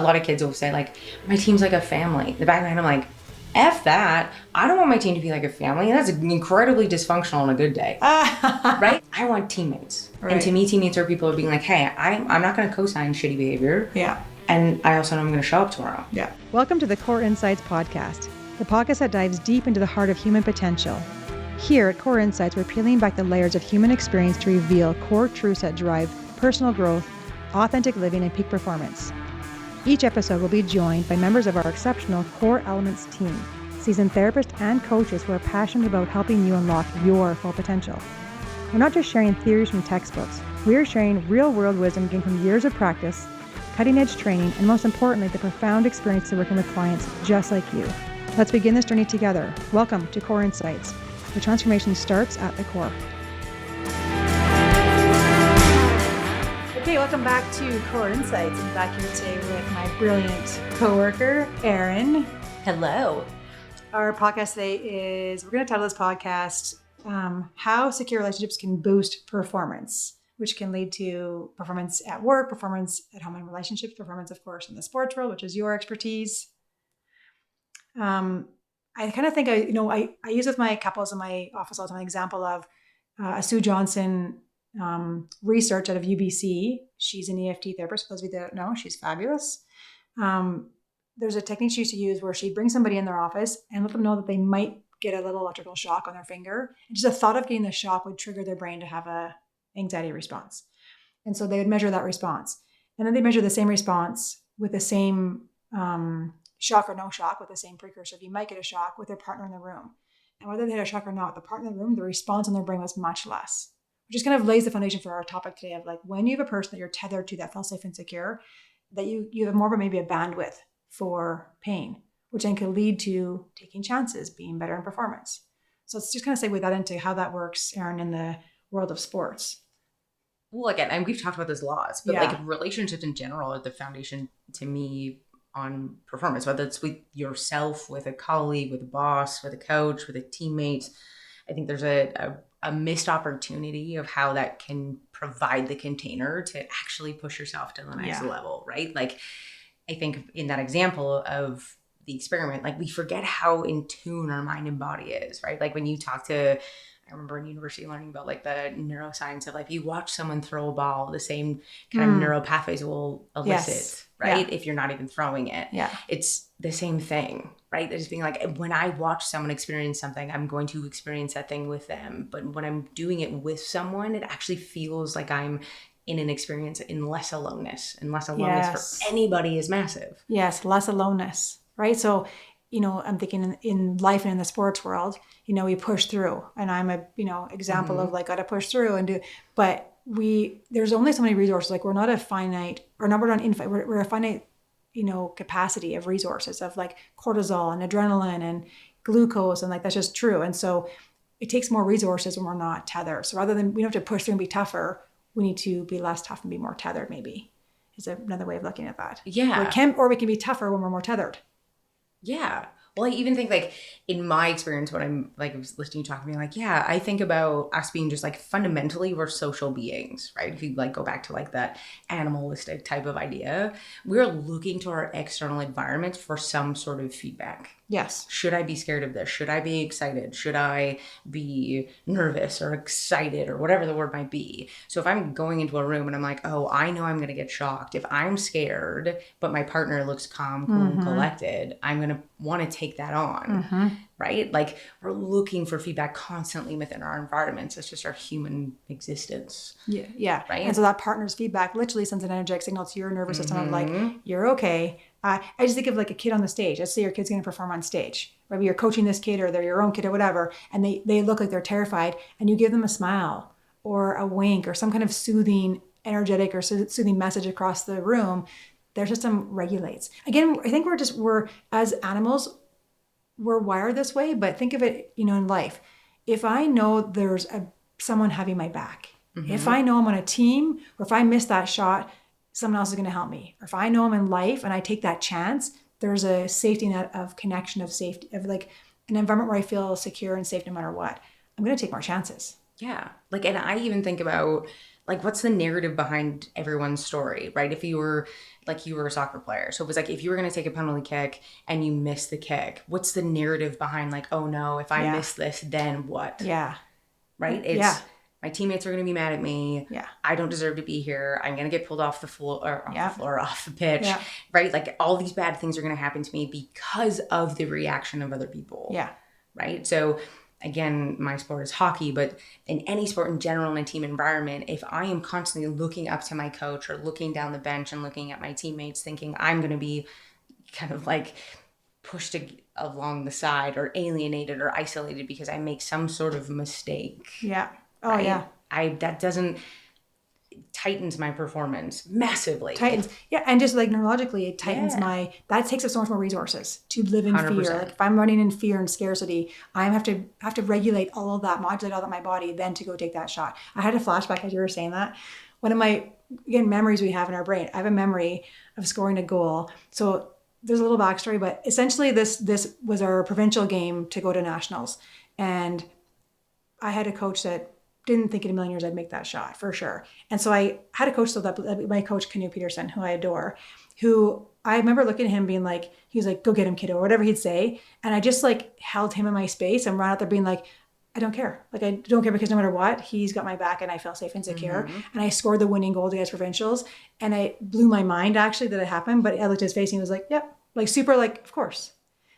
lot of kids will say like, my team's like a family. In the back of my head, I'm like, F that. I don't want my team to be like a family. That's incredibly dysfunctional on a good day. Right? I want teammates. Right. And to me, teammates are people who are being like, hey, I'm not going to co-sign shitty behavior. Yeah. And I also know I'm going to show up tomorrow. Yeah. Welcome to the Core Insights podcast, the podcast that dives deep into the heart of human potential. Here at Core Insights, we're peeling back the layers of human experience to reveal core truths that drive personal growth, authentic living, and peak performance. Each episode will be joined by members of our exceptional Core Elements team, seasoned therapists and coaches who are passionate about helping you unlock your full potential. We're not just sharing theories from textbooks. We're sharing real-world wisdom gained from years of practice, cutting-edge training, and most importantly, the profound experience of working with clients just like you. Let's begin this journey together. Welcome to Core Insights, where transformation starts at the core. Okay, welcome back to Core Insights. I'm back here today with my brilliant coworker, Erin. Hello. Our podcast today is, we're going to title this podcast, How Secure Relationships Can Boost Performance, which can lead to performance at work, performance at home and relationships, performance, of course, in the sports world, which is your expertise. I kind of think I use with my couples in my office all the time an example of a Sue Johnson research out of UBC. She's an EFT therapist. For those of you that don't know, she's fabulous. There's a technique she used to use where she'd bring somebody in their office and let them know that they might get a little electrical shock on their finger. And just the thought of getting the shock would trigger their brain to have a anxiety response. And so they would measure that response. And then they measure the same response with the same shock or no shock with the same precursor. If you might get a shock with their partner in the room. And whether they had a shock or not, the partner in the room, the response on their brain was much less. Which just kind of lays the foundation for our topic today of like, when you have a person that you're tethered to that feels safe and secure, that you have more of maybe a bandwidth for pain, which then could lead to taking chances, being better in performance. So let's just kind of segue that into how that works, Erin, in the world of sports. Well, again, and we've talked about this lots, but like relationships in general are the foundation to me on performance, whether it's with yourself, with a colleague, with a boss, with a coach, with a teammate. I think there's a missed opportunity of how that can provide the container to actually push yourself to the next level, right? Like, I think in that example of the experiment, like we forget how in tune our mind and body is, right? Like when you talk to, I remember in university learning about like the neuroscience of like, if you watch someone throw a ball, the same kind of neural pathways will elicit, right? If you're not even throwing it. Yeah. It's the same thing, right? There's being like, when I watch someone experience something, I'm going to experience that thing with them. But when I'm doing it with someone, it actually feels like I'm in an experience in less aloneness, and less aloneness for anybody is massive. Yes, less aloneness, right? So, I'm thinking in life and in the sports world, we push through, and I'm a, example of like, got to push through and do, but there's only so many resources. Like we're not a finite, or not, we're not infinite, we're a finite, capacity of resources of like cortisol and adrenaline and glucose. And like, that's just true. And so it takes more resources when we're not tethered. So rather than we don't have to push through and be tougher, we need to be less tough and be more tethered, maybe is another way of looking at that. Yeah. Or we can be tougher when we're more tethered. Yeah. Well, I even think like in my experience, when I'm like, I was listening to you talk to me, like, I think about us being just like fundamentally we're social beings, right? If you like go back to like that animalistic type of idea, we're looking to our external environment for some sort of feedback. Yes. Should I be scared of this? Should I be excited? Should I be nervous or excited or whatever the word might be? So if I'm going into a room and I'm like, oh, I know I'm going to get shocked. If I'm scared, but my partner looks calm, cool, and collected, I'm going to want to take that on, right? Like we're looking for feedback constantly within our environments. It's just our human existence. Yeah. Yeah. Right. And so that partner's feedback literally sends an energetic signal to your nervous system of like, you're okay. I just think of like a kid on the stage. Let's say your kid's going to perform on stage. Maybe you're coaching this kid or they're your own kid or whatever. And they look like they're terrified and you give them a smile or a wink or some kind of soothing, energetic or soothing message across the room. Their system regulates. Again, I think we're as animals, we're wired this way, but think of it, in life. If I know there's someone having my back, if I know I'm on a team, or if I miss that shot, someone else is going to help me. Or if I know I'm in life and I take that chance, there's a safety net of connection, of safety, of like an environment where I feel secure and safe no matter what. I'm going to take more chances. Yeah. Like, and I even think about like, what's the narrative behind everyone's story, right? If you were a soccer player. So it was like, if you were going to take a penalty kick and you miss the kick, what's the narrative behind like, oh no, if I miss this, then what? Yeah. Right? It's my teammates are going to be mad at me. Yeah. I don't deserve to be here. I'm going to get pulled off the floor, off the pitch, Yeah. right? Like all these bad things are going to happen to me because of the reaction of other people. Yeah. Right? So again, my sport is hockey, but in any sport in general, in a team environment, if I am constantly looking up to my coach or looking down the bench and looking at my teammates thinking I'm going to be kind of like pushed along the side or alienated or isolated because I make some sort of mistake. Yeah. Oh, yeah. That doesn't tightens my performance massively. Yeah, and just like neurologically, it tightens that takes up so much more resources to live in 100%. Fear. Like if I'm running in fear and scarcity, I have to regulate all of that, modulate all that in my body, then to go take that shot. I had a flashback as you were saying that. One of my memories we have in our brain. I have a memory of scoring a goal. So there's a little backstory, but essentially this was our provincial game to go to nationals, and I had a coach that didn't think in a million years I'd make that shot for sure. And so I had a coach, my coach, Canoe Peterson, who I adore, who I remember looking at him being like, he was like, go get him, kiddo, or whatever he'd say. And I just like held him in my space and ran out there being like, I don't care. Like, I don't care because no matter what, he's got my back and I felt safe and secure. Mm-hmm. And I scored the winning goal against provincials. And I blew my mind actually that it happened. But I looked at his face and he was like, yep, like super, like, of course.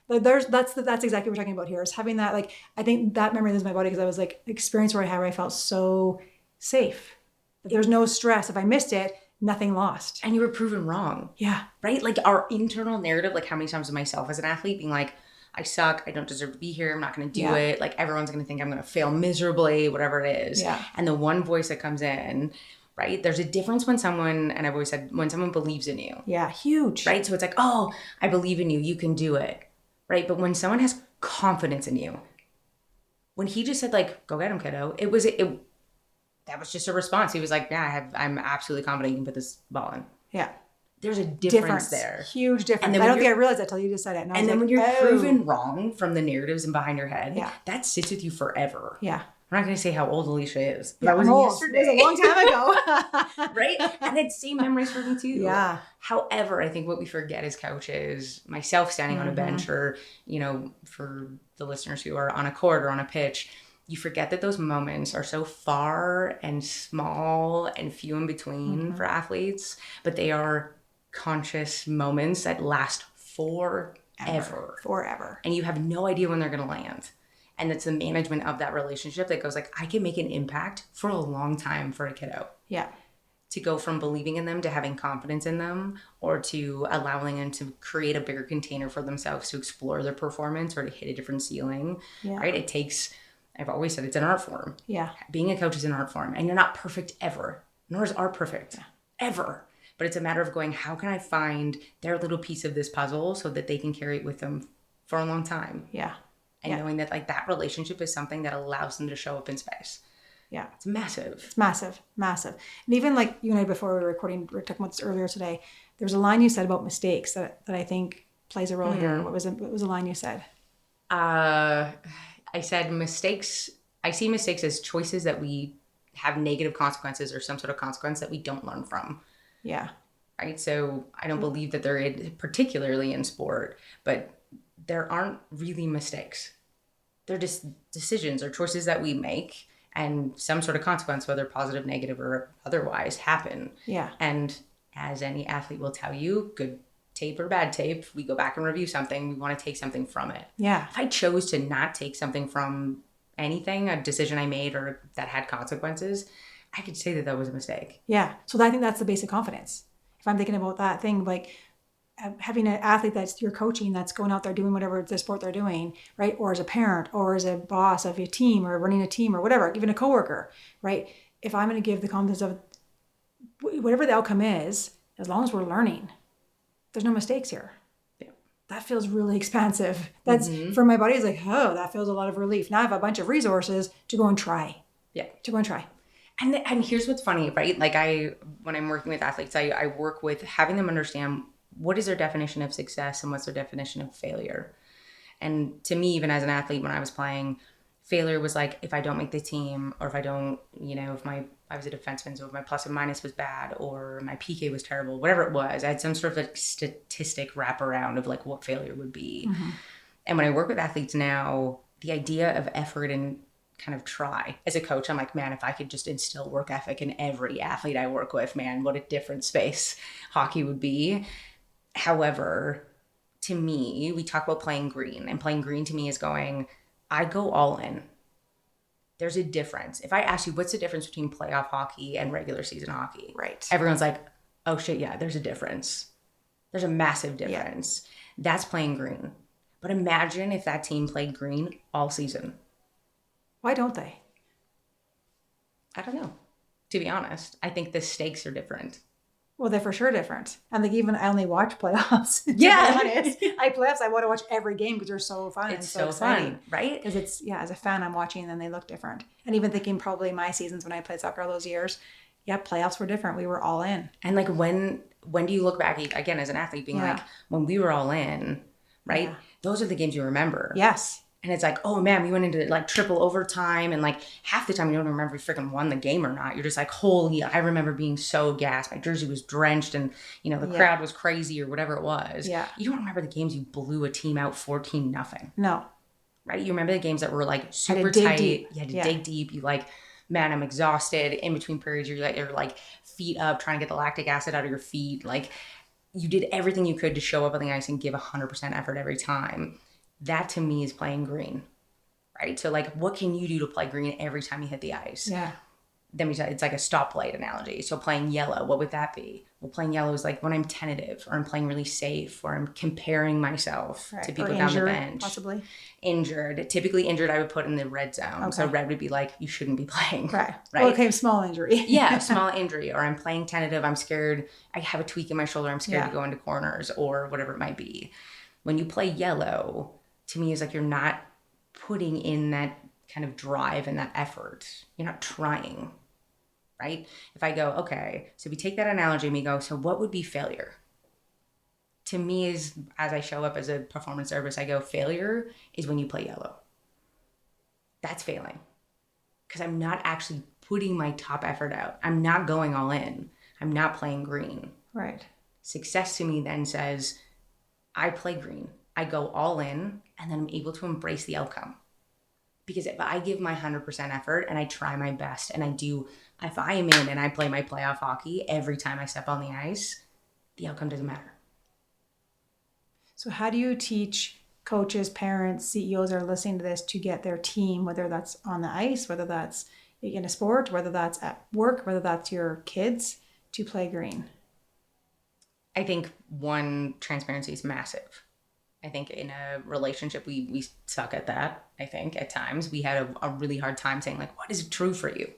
Like that's exactly what we're talking about here, is having that, like, I think that memory lives in my body because I was like, experience where I felt so safe. There's no stress. If I missed it, nothing lost. And you were proven wrong. Yeah. Right? Like our internal narrative, like how many times of myself as an athlete being like, I suck, I don't deserve to be here, I'm not going to do it. Like everyone's going to think I'm going to fail miserably, whatever it is. Yeah. And the one voice that comes in, right? There's a difference when someone, and I've always said, when someone believes in you. Yeah, huge. Right? So it's like, oh, I believe in you, you can do it. Right? But when someone has confidence in you, when he just said like, go get him, kiddo, that was just a response. He was like, yeah, I'm absolutely confident you can put this ball in. Yeah. There's a difference there. Huge difference. I don't think I realized that until you just said it. And then when you're proven wrong from the narratives and behind your head, that sits with you forever. Yeah. I'm not going to say how old Alicia is. But that was yesterday. It was a long time ago. Right? And it's same memories for me too. Yeah. However, I think what we forget as coaches, myself standing on a bench, or, for the listeners who are on a court or on a pitch, you forget that those moments are so far and small and few in between for athletes, but they are conscious moments that last forever. And you have no idea when they're going to land. And it's the management of that relationship that goes like, I can make an impact for a long time for a kiddo. Yeah. To go from believing in them to having confidence in them, or to allowing them to create a bigger container for themselves to explore their performance or to hit a different ceiling. Yeah. Right? It takes, I've always said, it's an art form. Yeah. Being a coach is an art form, and you're not perfect ever. Nor is art perfect ever. But it's a matter of going, how can I find their little piece of this puzzle so that they can carry it with them for a long time? Yeah. And knowing that like that relationship is something that allows them to show up in space. Yeah. It's massive. It's massive. And even like you and I, before we were recording, we were talking about this earlier today, there was a line you said about mistakes that I think plays a role here. What was the line you said? I said mistakes. I see mistakes as choices that we have negative consequences or some sort of consequence that we don't learn from. Yeah. Right. So I don't believe that they're particularly in sport, but there aren't really mistakes. They're just decisions or choices that we make, and some sort of consequence, whether positive, negative, or otherwise, happen. Yeah. And as any athlete will tell you, good tape or bad tape, we go back and review something, we want to take something from it. Yeah. If I chose to not take something from anything, a decision I made or that had consequences, I could say that was a mistake. Yeah. So I think that's the basic confidence. If I'm thinking about that thing, like having an athlete that's you're coaching, that's going out there doing whatever the sport they're doing, right? Or as a parent, or as a boss of a team, or running a team, or whatever, even a coworker, right? If I'm going to give the confidence of whatever the outcome is, as long as we're learning, there's no mistakes here. Yeah. That feels really expansive. That's for my body. It's like, oh, that feels a lot of relief. Now I have a bunch of resources to go and try. Yeah. To go and try. And here's what's funny, right? Like when I'm working with athletes, I work with having them understand what is their definition of success and what's their definition of failure. And to me, even as an athlete, when I was playing, Failure was like, if I don't make the team, or if I don't, if I was a defenseman, so if my plus and minus was bad, or my PK was terrible, whatever it was, I had some sort of like statistic wraparound of like what failure would be. Mm-hmm. And when I work with athletes now, the idea of effort and kind of try. As a coach, I'm like, man, if I could just instill work ethic in every athlete I work with, man, what a different space hockey would be. However, to me, we talk about playing green, and playing green to me is going, I go all in. There's a difference. If I ask you, what's the difference between playoff hockey and regular season hockey? Right. Everyone's like, oh shit, yeah, there's a difference. There's a massive difference. Yeah. That's playing green. But imagine if that team played green all season. Why don't they? I don't know. To be honest, I think the stakes are different. Well, they're for sure different. And like, even I only watch playoffs. Yeah. Playoffs, I want to watch every game because they're so fun. It's so fun, right? Because it's, as a fan, I'm watching and then they look different. And even thinking probably my seasons when I played soccer all those years, playoffs were different. We were all in. And like, when do you look back, again, as an athlete, being like, when we were all in, right? Yeah. Those are the games you remember. Yes. And it's like, oh man, we went into like triple overtime, and like half the time you don't remember if you freaking won the game or not. You're just like, holy, I remember being so gassed. My jersey was drenched, and the crowd was crazy or whatever it was. Yeah. You don't remember the games you blew a team out 14-0. No. Right? You remember the games that were like super tight. You had to dig deep. You like, man, I'm exhausted. In between periods, you're like feet up, trying to get the lactic acid out of your feet. Like, you did everything you could to show up on the ice and give 100% effort every time. That to me is playing green, right? So like, what can you do to play green every time you hit the ice? Yeah. Then it's like a stoplight analogy. So playing yellow, what would that be? Well, playing yellow is like when I'm tentative, or I'm playing really safe, or I'm comparing myself to people down the bench. Possibly. Injured. Typically injured, I would put in the red zone. Okay. So red would be like, you shouldn't be playing. Right. Well, okay, small injury. Yeah, small injury. Or I'm playing tentative, I'm scared, I have a tweak in my shoulder, I'm scared to go into corners, or whatever it might be. When you play yellow, to me, is like, you're not putting in that kind of drive and that effort. You're not trying, right? If I go, okay, so we take that analogy and we go, so what would be failure? To me, is as I show up as a performance therapist, I go, failure is when you play yellow. That's failing. Because I'm not actually putting my top effort out. I'm not going all in. I'm not playing green. Right. Success to me then says, I play green. I go all in, and then I'm able to embrace the outcome. Because if I give my 100% effort and I try my best, and if I am in and I play my playoff hockey every time I step on the ice, the outcome doesn't matter. So how do you teach coaches, parents, CEOs that are listening to this to get their team, whether that's on the ice, whether that's in a sport, whether that's at work, whether that's your kids, to play green? I think one, transparency is massive. I think in a relationship, we suck at that. I think at times we had a really hard time saying, like, what is true for you?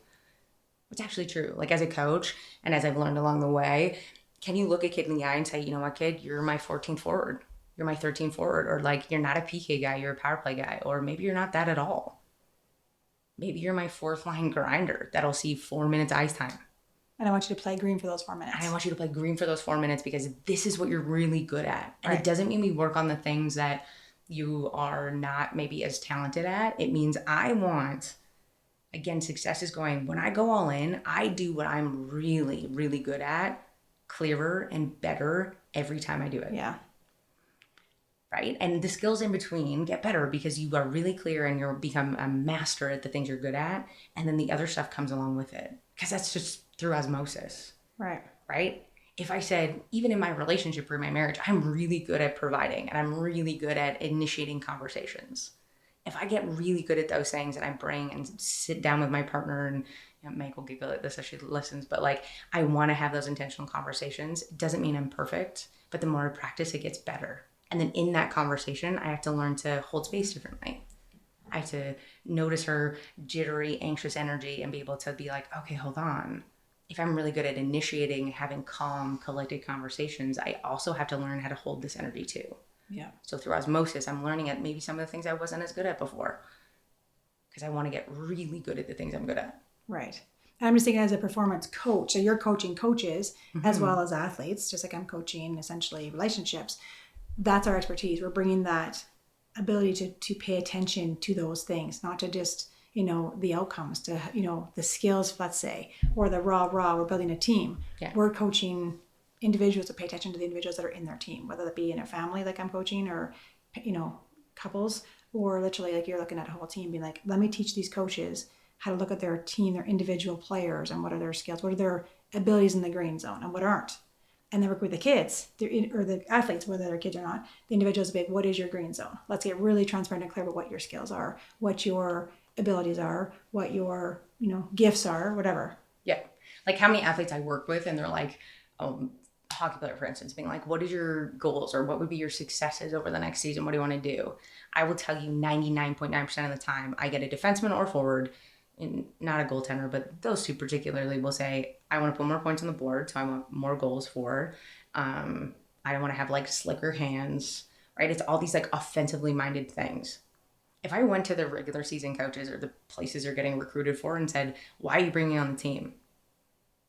What's actually true? Like, as a coach, and as I've learned along the way, can you look a kid in the eye and say, you know what, kid, you're my 14th forward. You're my 13th forward. Or like, you're not a PK guy, you're a power play guy. Or maybe you're not that at all. Maybe you're my fourth line grinder that'll see 4 minutes ice time. And I want you to play green for those 4 minutes. And I want you to play green for those 4 minutes because this is what you're really good at. And right. It doesn't mean we work on the things that you are not maybe as talented at. It means I want, again, success is going, when I go all in, I do what I'm really, really good at, clearer and better every time I do it. Yeah. Right? And the skills in between get better because you are really clear and you're become a master at the things you're good at. And then the other stuff comes along with it. Because that's just through osmosis. Right. Right? If I said, even in my relationship or my marriage, I'm really good at providing and I'm really good at initiating conversations. If I get really good at those things and I bring and sit down with my partner, and Meg will giggle at this as she listens, but like, I want to have those intentional conversations. It doesn't mean I'm perfect, but the more I practice, it gets better. And then in that conversation, I have to learn to hold space differently. I have to notice her jittery, anxious energy and be able to be like, okay, hold on. If I'm really good at initiating, having calm, collected conversations, I also have to learn how to hold this energy too. Yeah. So through osmosis, I'm learning at maybe some of the things I wasn't as good at before because I want to get really good at the things I'm good at. Right. And I'm just thinking as a performance coach, so you're coaching coaches as well as athletes, just like I'm coaching essentially relationships. That's our expertise. We're bringing that ability to pay attention to those things, not to just, the outcomes, to, the skills, let's say, or the raw, we're building a team. Yeah. We're coaching individuals to pay attention to the individuals that are in their team, whether that be in a family like I'm coaching, or, couples, or literally like you're looking at a whole team, being like, let me teach these coaches how to look at their team, their individual players, and what are their skills, what are their abilities in the green zone, and what aren't. And then work with the kids, or the athletes, whether they're kids or not, the individuals, be like, what is your green zone? Let's get really transparent and clear about what your skills are, what your abilities are, what your, gifts are, whatever. Yeah. Like how many athletes I work with, and they're like, hockey player, for instance, being like, what is your goals, or what would be your successes over the next season? What do you want to do? I will tell you 99.9% of the time, I get a defenseman or forward, and not a goaltender, but those two particularly will say, I want to put more points on the board, so I want more goals for. I don't want to have like slicker hands, right? It's all these like offensively minded things. If I went to the regular season coaches or the places you're getting recruited for and said, why are you bringing on the team?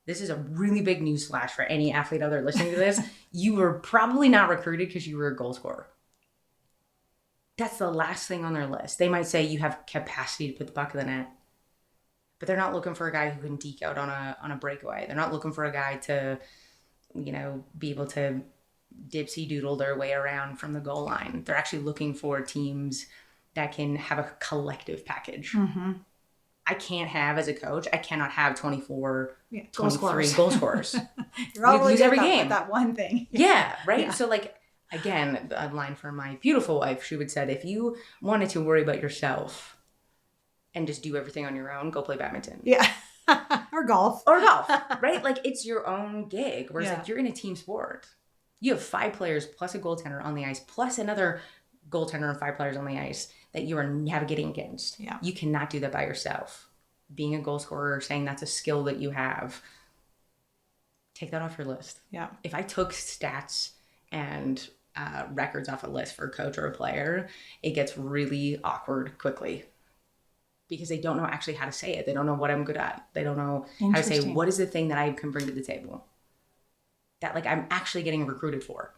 This is a really big news flash for any athlete out there listening to this. You were probably not recruited because you were a goal scorer. That's the last thing on their list. They might say you have capacity to put the puck in the net, but they're not looking for a guy who can deke out on a breakaway. They're not looking for a guy to, be able to dipsy doodle their way around from the goal line. They're actually looking for teams that can have a collective package. Mm-hmm. I can't have, as a coach, I cannot have 24, goal 23 goal scorers. You're all lose every game. With that one thing. Yeah, right? Yeah. So like, again, a line from my beautiful wife, she would say, if you wanted to worry about yourself and just do everything on your own, go play badminton. Yeah. Or golf. Right? Like, it's your own gig. Whereas like you're in a team sport. You have 5 players plus a goaltender on the ice, plus another goaltender and 5 players on the ice that you are navigating against. Yeah. You cannot do that by yourself. Being a goal scorer, saying that's a skill that you have, take that off your list. Yeah. If I took stats and records off a list for a coach or a player, it gets really awkward quickly because they don't know actually how to say it. They don't know what I'm good at. They don't know how to say, what is the thing that I can bring to the table that like I'm actually getting recruited for.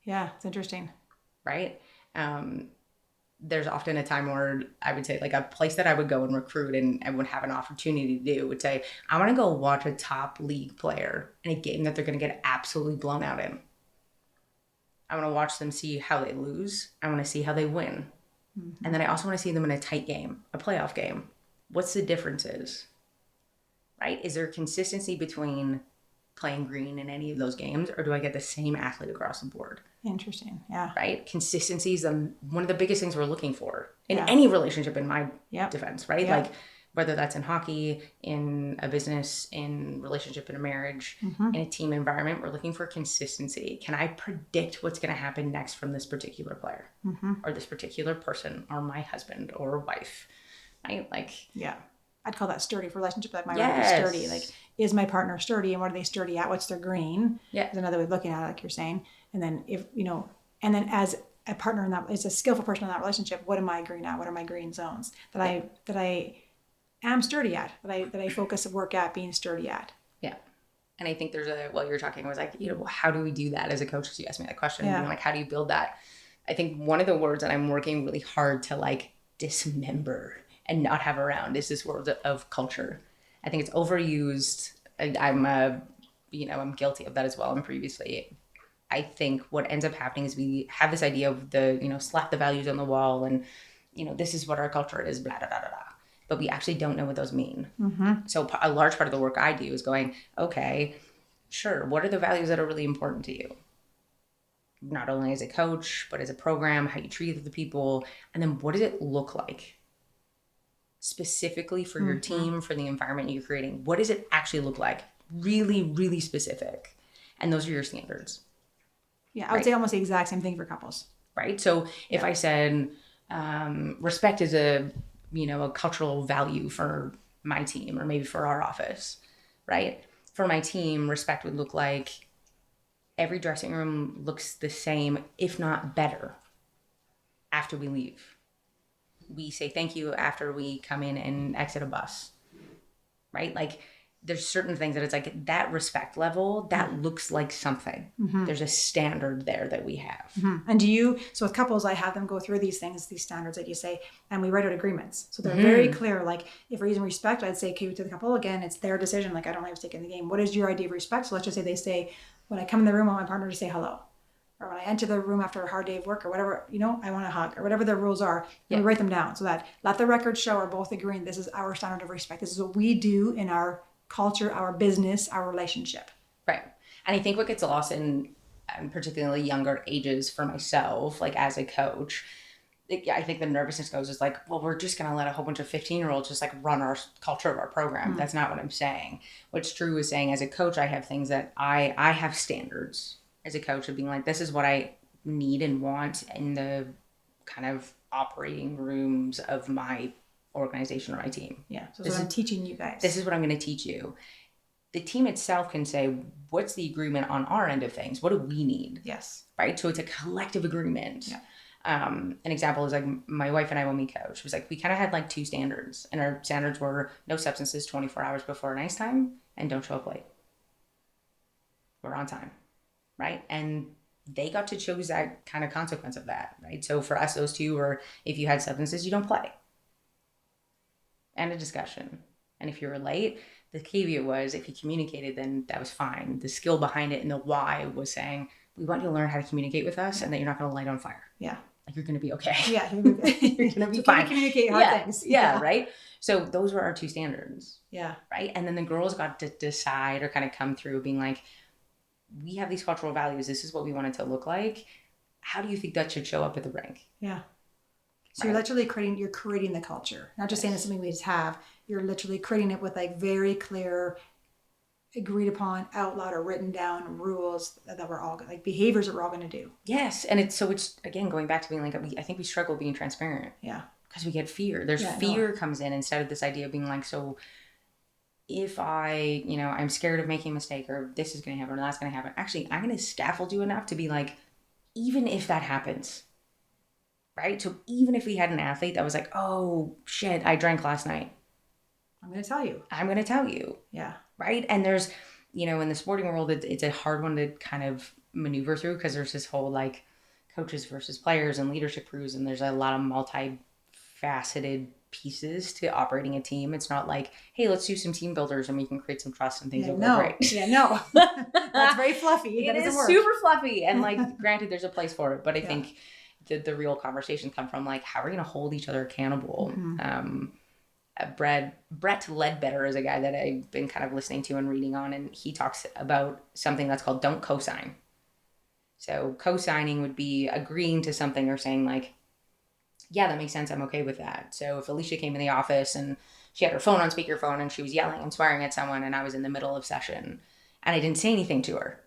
Yeah, it's interesting. Right? There's often a time where I would say like a place that I would go and recruit and I would have an opportunity to do would say, I want to go watch a top league player in a game that they're going to get absolutely blown out in. I want to watch them see how they lose. I want to see how they win. Mm-hmm. And then I also want to see them in a tight game, a playoff game. What's the differences? Right? Is there consistency between playing green in any of those games, or do I get the same athlete across the board? Interesting. Yeah. Right? Consistency is one of the biggest things we're looking for in any relationship, in my defense, right? Like whether that's in hockey, in a business, in relationship, in a marriage, in a team environment, we're looking for consistency. Can I predict what's going to happen next from this particular player or this particular person or my husband or wife? Right? Like, yeah. I'd call that sturdy for relationship. Like my wife is sturdy. Like, is my partner sturdy, and what are they sturdy at? What's their green? Yeah. Is another way of looking at it, like you're saying. And then if, and then as a partner in that, as a skillful person in that relationship, what am I green at? What are my green zones that I am sturdy at, that I focus and work at being sturdy at? Yeah. And I think while you're talking, I was like, how do we do that as a coach? Because you asked me that question. Yeah. Like, how do you build that? I think one of the words that I'm working really hard to like dismember and not have around is this word of culture. I think it's overused. I'm guilty of that as well. And previously, I think what ends up happening is we have this idea of slap the values on the wall and, this is what our culture is, blah, blah, blah, blah. But we actually don't know what those mean. Mm-hmm. So a large part of the work I do is going, okay, sure. What are the values that are really important to you? Not only as a coach, but as a program, how you treat the people. And then what does it look like? Specifically for your team, for the environment you're creating. What does it actually look like? Really, really specific. And those are your standards. Yeah, I would say almost the exact same thing for couples. Right? So if I said respect is a cultural value for my team or maybe for our office, right? For my team, respect would look like every dressing room looks the same, if not better, after we leave. We say thank you after we come in and exit a bus, right? Like there's certain things that it's like that respect level that looks like something. There's a standard there that we have. And so with couples, I have them go through these things, these standards that you say, and we write out agreements. So they're very clear. Like if we're using respect, I'd say, okay, to the couple, again, it's their decision. Like I don't have to take in the game. What is your idea of respect? So let's just say they say, when I come in the room, I want my partner to say hello. Or when I enter the room after a hard day of work or whatever, I want a hug or whatever the rules are. And we write them down so that let the record show we're both agreeing this is our standard of respect. This is what we do in our culture, our business, our relationship. Right. And I think what gets lost in particularly younger ages for myself, like as a coach, I think the nervousness goes is like, well, we're just going to let a whole bunch of 15-year-olds just like run our culture of our program. That's not what I'm saying. What's true is saying as a coach, I have things that I have standards as a coach of being like, this is what I need and want in the kind of operating rooms of my organization or my team. Yeah. So this is what I'm teaching you guys. This is what I'm going to teach you. The team itself can say, what's the agreement on our end of things? What do we need? Yes. Right. So it's a collective agreement. Yeah. An example is like my wife and I, when we coach, it was like, we kind of had like two standards, and our standards were no substances 24 hours before nice time and don't show up late. We're on time. Right. And they got to choose that kind of consequence of that. Right. So for us, those two were, if you had substances, you don't play. And a discussion. And if you were late, the caveat was if you communicated, then that was fine. The skill behind it and the why was saying, we want you to learn how to communicate with us and that you're not going to light on fire. Yeah. Like you're going to be okay. Yeah. You're going to be fine. Communicate hard things. Yeah. Right. So those were our two standards. Yeah. Right. And then the girls got to decide or kind of come through being like, we have these cultural values. This is what we want it to look like. How do you think that should show up at the rink? Yeah. So you're literally creating the culture. Not just saying it's something we just have. You're literally creating it with like very clear, agreed upon, out loud or written down rules that we're all like behaviors that we're all going to do. Yes. And it's again, going back to being like, I think we struggle being transparent. Yeah. Because we get fear. There's fear comes in instead of this idea of being like, so if I'm scared of making a mistake or this is going to happen or that's going to happen. Actually, I'm going to scaffold you enough to be like, even if that happens, right? So even if we had an athlete that was like, oh shit, I drank last night. I'm going to tell you. I'm going to tell you. Yeah. Right. And there's, in the sporting world, it's a hard one to kind of maneuver through because there's this whole like coaches versus players and leadership crews. And there's a lot of multifaceted pieces to operating a team. It's not like, hey, let's do some team builders and we can create some trust and things will go great. Yeah, no. That's very fluffy. It is super fluffy. And like, granted, there's a place for it. But I think the real conversations come from like, how are we going to hold each other accountable? Brett Ledbetter is a guy that I've been kind of listening to and reading on, and he talks about something that's called don't co-sign. So co-signing would be agreeing to something or saying like, yeah, that makes sense. I'm okay with that. So if Alicia came in the office and she had her phone on speakerphone and she was yelling and swearing at someone and I was in the middle of session and I didn't say anything to her,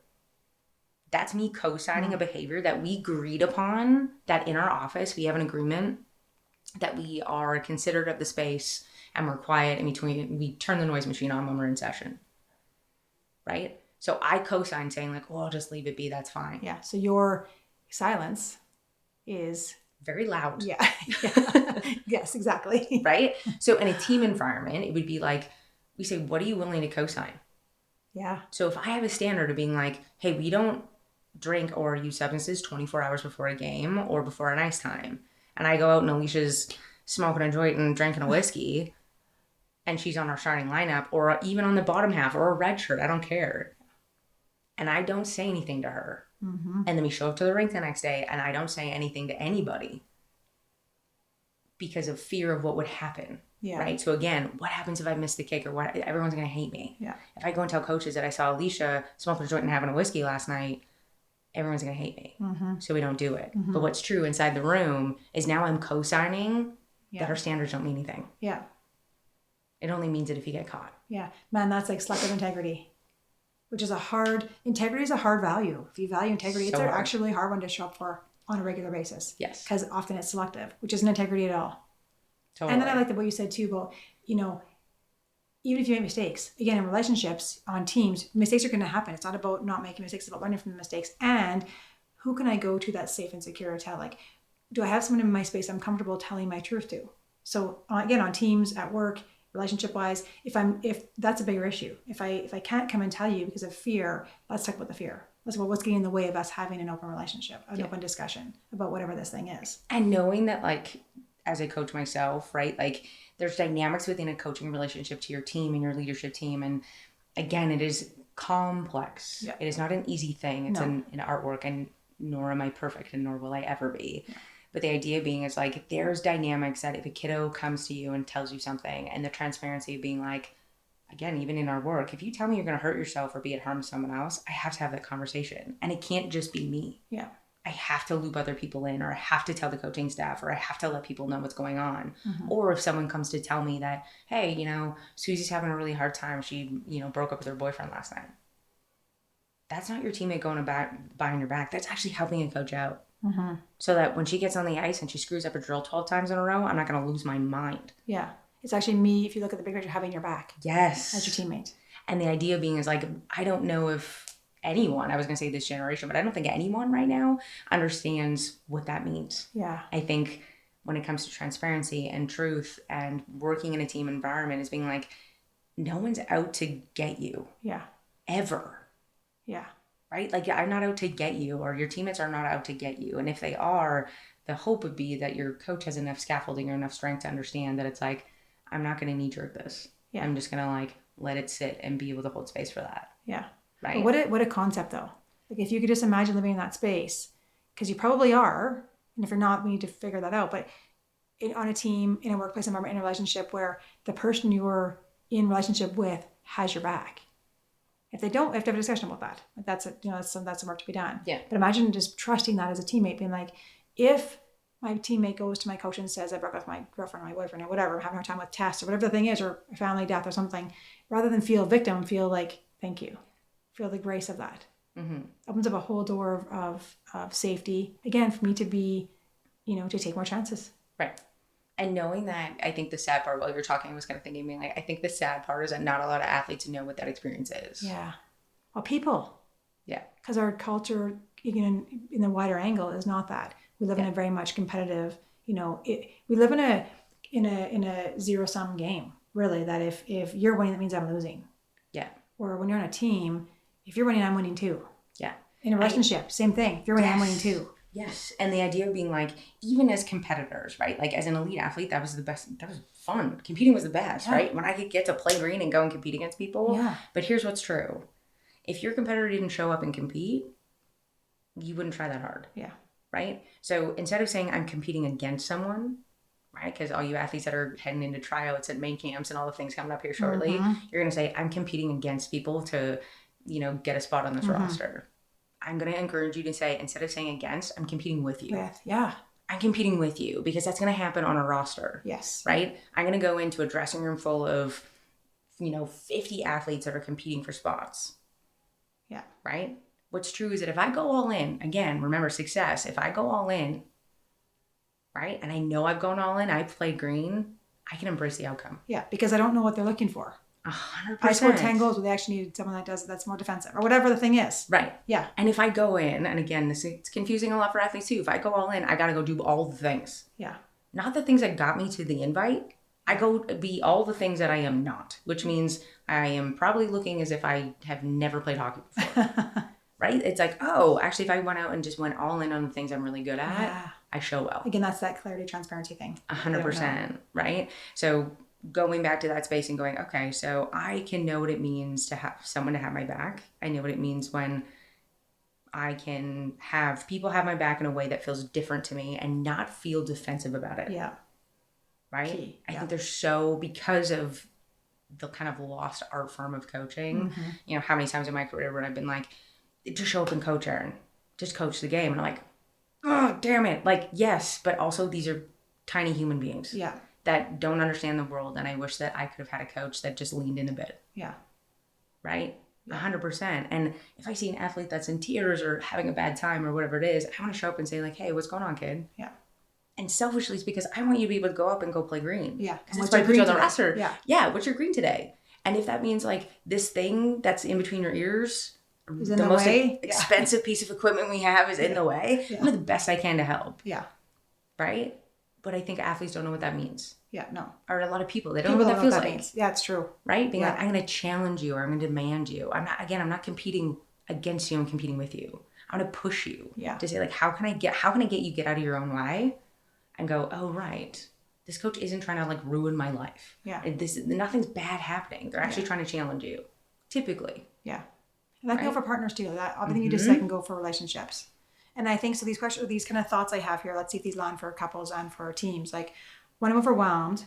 that's me co-signing a behavior that we agreed upon, that in our office we have an agreement that we are considerate of the space and we're quiet in between. We turn the noise machine on when we're in session, right? So I co-sign saying like, well, I'll just leave it be. That's fine. Yeah. So your silence is very loud. Yeah. Yes, exactly. Right? So in a team environment, it would be like, we say, what are you willing to co-sign? Yeah. So if I have a standard of being like, hey, we don't drink or use substances 24 hours before a game or before a nice time. And I go out and Alicia's smoking a joint and drinking a whiskey and she's on our starting lineup or even on the bottom half or a red shirt. I don't care. And I don't say anything to her. Mm-hmm. And then we show up to the rink the next day and I don't say anything to anybody because of fear of what would happen. Yeah. Right. So again, what happens if I miss the kick or what? Everyone's going to hate me. Yeah. If I go and tell coaches that I saw Alicia smoking a joint and having a whiskey last night, everyone's going to hate me. Mm-hmm. So we don't do it. Mm-hmm. But what's true inside the room is now I'm co-signing that our standards don't mean anything. Yeah. It only means it if you get caught. Yeah. Man, that's like selective integrity, which is integrity is a hard value. If you value integrity, it's actually a hard one to show up for on a regular basis. Yes. Because often it's selective, which isn't integrity at all. Totally. And then I like what you said too about, even if you make mistakes, again, in relationships, on teams, mistakes are going to happen. It's not about not making mistakes, it's about learning from the mistakes. And who can I go to that's safe and secure to tell? Like, do I have someone in my space I'm comfortable telling my truth to? So again, on teams, at work, relationship wise, if that's a bigger issue, if I can't come and tell you because of fear, let's talk about the fear. Let's talk about what's getting in the way of us having an open relationship, an open discussion about whatever this thing is. And knowing that, like, as a coach myself, right, like there's dynamics within a coaching relationship to your team and your leadership team. And again, it is complex. Yeah. It is not an easy thing. It's an artwork, and nor am I perfect, and nor will I ever be. Yeah. But the idea being is like, there's dynamics that if a kiddo comes to you and tells you something, and the transparency of being like, again, even in our work, if you tell me you're going to hurt yourself or be at harm to someone else, I have to have that conversation. And it can't just be me. Yeah. I have to loop other people in, or I have to tell the coaching staff, or I have to let people know what's going on. Mm-hmm. Or if someone comes to tell me that, hey, you know, Susie's having a really hard time. She, you know, broke up with her boyfriend last night. That's not your teammate going behind your back. That's actually helping a coach out. Mm-hmm. So that when she gets on the ice and she screws up a drill 12 times in a row, I'm not going to lose my mind. Yeah. It's actually me, if you look at the big picture, having your back. Yes. As your teammate. And the idea being is like, I don't know if anyone, I was going to say this generation, but I don't think anyone right now understands what that means. Yeah. I think when it comes to transparency and truth and working in a team environment is being like, no one's out to get you. Yeah. Ever. Yeah. Right? Like, I'm not out to get you, or your teammates are not out to get you. And if they are, the hope would be that your coach has enough scaffolding or enough strength to understand that it's like, I'm not going to knee-jerk this. Yeah. I'm just going to like let it sit and be able to hold space for that. Yeah. Right. But what a concept though. Like, if you could just imagine living in that space, because you probably are, and if you're not, we need to figure that out. But on a team, in a workplace environment, in a relationship where the person you're in relationship with has your back. If they don't, we have to have a discussion about that. Like, that's some work to be done. Yeah. But imagine just trusting that as a teammate, being like, if my teammate goes to my coach and says, I broke up with my girlfriend or my boyfriend or whatever, I'm having a hard time with tests or whatever the thing is, or a family death or something, rather than feel victim, feel like, thank you. Feel the grace of that. Mm-hmm. Opens up a whole door of safety, again, for me to be, to take more chances. Right. And knowing that, I think the sad part while you were talking, I was kind of thinking, being like, I think the sad part is that not a lot of athletes know what that experience is. Yeah. Well, people. Yeah. Because our culture, even in the wider angle, is not that. We live in a very much competitive, we live in a zero-sum game, really, that if you're winning, that means I'm losing. Yeah. Or when you're on a team, if you're winning, I'm winning too. Yeah. In a relationship, same thing. If you're winning, I'm winning too. Yes. And the idea of being like, even as competitors, right? Like, as an elite athlete, that was the best. That was fun. Competing was the best, right? When I could get to play green and go and compete against people. Yeah. But here's what's true. If your competitor didn't show up and compete, you wouldn't try that hard. Yeah. Right? So instead of saying I'm competing against someone, right? Because all you athletes that are heading into tryouts and main camps and all the things coming up here shortly, you're going to say, I'm competing against people to, get a spot on this roster. I'm going to encourage you to say, instead of saying against, I'm competing with you. Yeah. I'm competing with you, because that's going to happen on a roster. Yes. Right? I'm going to go into a dressing room full of, 50 athletes that are competing for spots. Yeah. Right? What's true is that if I go all in, again, remember success, if I go all in, right, and I know I've gone all in, I've played green, I can embrace the outcome. Yeah, because I don't know what they're looking for. 100%. I scored 10 goals, but they actually need someone that's more defensive, or whatever the thing is. Right. Yeah. And if I go in, and again, it's confusing a lot for athletes too. If I go all in, I got to go do all the things. Yeah. Not the things that got me to the invite. I go be all the things that I am not, which means I am probably looking as if I have never played hockey before. Right? It's like, oh, actually, if I went out and just went all in on the things I'm really good at, I show well. Again, that's that clarity, transparency thing. 100%. Right? So going back to that space and going, okay, so I can know what it means to have someone to have my back. I know what it means when I can have people have my back in a way that feels different to me and not feel defensive about it. Yeah. Right? Key. I think there's because of the kind of lost art form of coaching, how many times in my career when I've been like, just show up and coach, Erin. Just coach the game. And I'm like, oh, damn it. Like, yes, but also these are tiny human beings. Yeah. That don't understand the world. And I wish that I could have had a coach that just leaned in a bit. Yeah. Right? 100%. And if I see an athlete that's in tears or having a bad time or whatever it is, I want to show up and say like, hey, what's going on, kid? Yeah. And selfishly, it's because I want you to be able to go up and go play green. Yeah. Because that's why I put you on the roster. Yeah. Yeah. What's your green today? And if that means like this thing that's in between your ears, the most expensive piece of equipment we have is in the way. Yeah. I'm doing the best I can to help. Yeah. Right? But I think athletes don't know what that means. Yeah, no. Or a lot of people, they don't know what that feels like. Means. Yeah, it's true. Right? Being like, I'm going to challenge you, or I'm going to demand you. I'm not competing against you, I'm competing with you. I'm going to push you to say, like, how can I get you get out of your own way and go, oh, right. This coach isn't trying to, like, ruin my life. Yeah. Nothing's bad happening. They're actually trying to challenge you. Typically. Yeah. And that can go for partners too. That everything you just said can go for relationships. And I think so. These questions, these kind of thoughts I have here. Let's see if these land for couples and for teams. Like when I'm overwhelmed,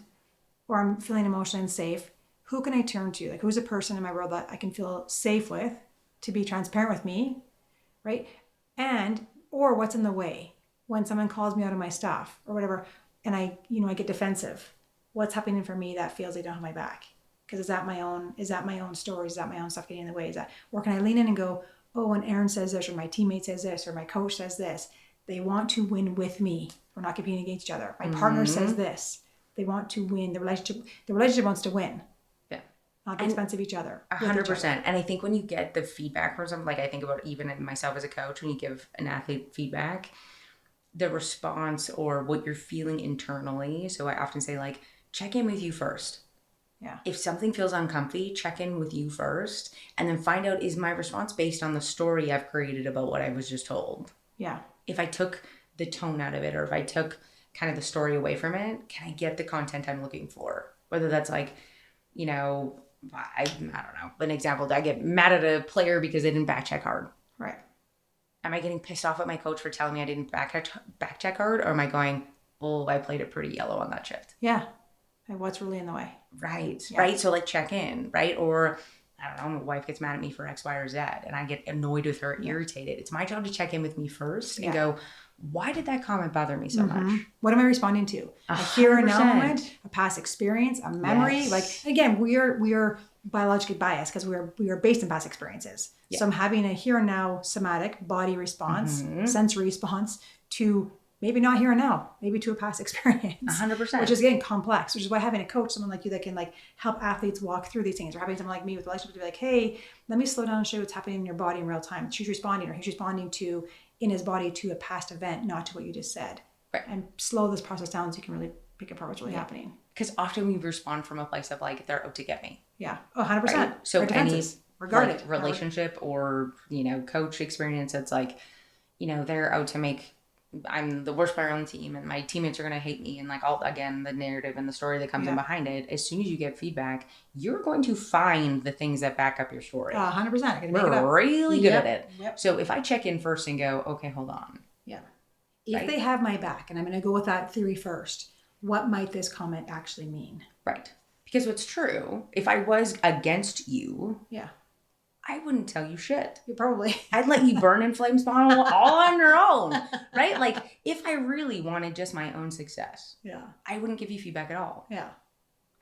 or I'm feeling emotionally unsafe, who can I turn to? Like who's a person in my world that I can feel safe with to be transparent with me, right? And or what's in the way when someone calls me out of my stuff or whatever, and I get defensive. What's happening for me that feels they don't have my back? Because is that my own stories? Is that my own stuff getting in the way? Is that, or can I lean in and go, oh, when Erin says this, or my teammate says this, or my coach says this, they want to win with me. We're not competing against each other. My partner says this. They want to win. The relationship wants to win. Yeah. Not the expense of each other. 100%. And I think when you get the feedback from something, like I think about even myself as a coach, when you give an athlete feedback, the response or what you're feeling internally. So I often say, like, check in with you first. Yeah. If something feels uncomfy, check in with you first and then find out, is my response based on the story I've created about what I was just told? Yeah. If I took the tone out of it, or if I took kind of the story away from it, can I get the content I'm looking for? Whether that's like, I don't know. An example, I get mad at a player because they didn't back check hard. Right. Am I getting pissed off at my coach for telling me I didn't back check hard? Or am I going, well, I played it pretty yellow on that shift? Yeah. Like what's really in the way? Right. Yeah. Right. So like check in, right? Or I don't know, my wife gets mad at me for X, Y, or Z and I get annoyed with her, irritated. It's my job to check in with me first and go, why did that comment bother me so much? What am I responding to? 100%. A here and now moment, a past experience, a memory. Yes. Like again, we are biologically biased because we are based in past experiences. Yeah. So I'm having a here and now somatic body response, sensory response to maybe not here and now, maybe to a past experience. 100%. Which is getting complex, which is why having a coach, someone like you that can like help athletes walk through these things, or having someone like me with relationships to be like, hey, let me slow down and show you what's happening in your body in real time. She's responding, or he's responding to in his body to a past event, not to what you just said. Right. And slow this process down so you can really pick apart what's really happening. Because often we respond from a place of like, they're out to get me. Yeah. Oh, 100%. Right? So any regarded like, relationship or, coach experience, it's like, they're out to make, I'm the worst player on the team and my teammates are going to hate me. And like again, the narrative and the story that comes in behind it, as soon as you get feedback, you're going to find the things that back up your story. 100%. We're really good at it. Yep. So if I check in first and go, okay, hold on. Yeah. If they have my back, and I'm going to go with that theory first, what might this comment actually mean? Right. Because what's true, if I was against you, I wouldn't tell you shit. You probably. I'd let you burn in flames all on your own, right? Like, if I really wanted just my own success, I wouldn't give you feedback at all. Yeah.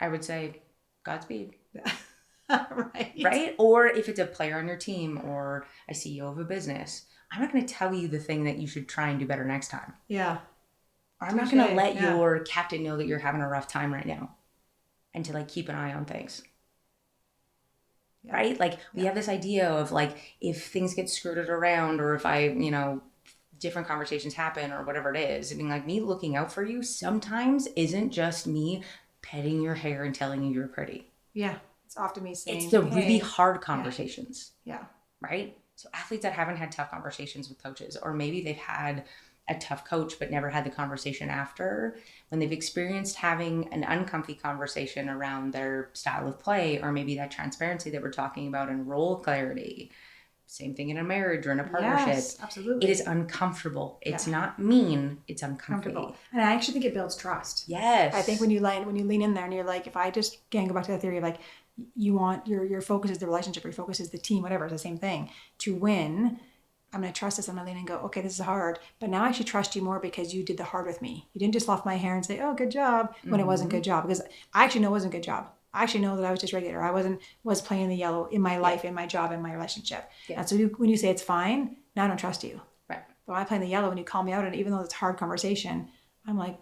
I would say, Godspeed. Yeah. Right? Or if it's a player on your team or a CEO of a business, I'm not going to tell you the thing that you should try and do better next time. Yeah. Or I'm not going to let your captain know that you're having a rough time right now and to like keep an eye on things. Right? Like we have this idea of like, if things get skirted around or if I, different conversations happen or whatever it is, I mean, like me looking out for you sometimes isn't just me petting your hair and telling you you're pretty. Yeah. It's often me saying, it's the really hard conversations. Yeah. Right? So athletes that haven't had tough conversations with coaches, or maybe they've had a tough coach but never had the conversation after, when they've experienced having an uncomfy conversation around their style of play, or maybe that transparency that we're talking about and role clarity, same thing in a marriage or in a partnership. Yes, absolutely. It is uncomfortable. It's not mean, it's uncomfortable. And I actually think it builds trust. Yes. I think when you lean in there and you're like, if I just again go back to that theory of like, you want your focus is the relationship, your focus is the team, whatever, it's the same thing. To win, I'm going to trust this. I'm going to lean and go, okay, this is hard, but now I should trust you more because you did the hard with me. You didn't just fluff my hair and say, oh, good job, when it wasn't good job, because I actually know it wasn't a good job. I actually know that I was just regular. I was playing the yellow in my life, in my job, in my relationship. Yeah. And so when you say it's fine, now I don't trust you. Right. But when I play in the yellow and you call me out, and even though it's a hard conversation, I'm like,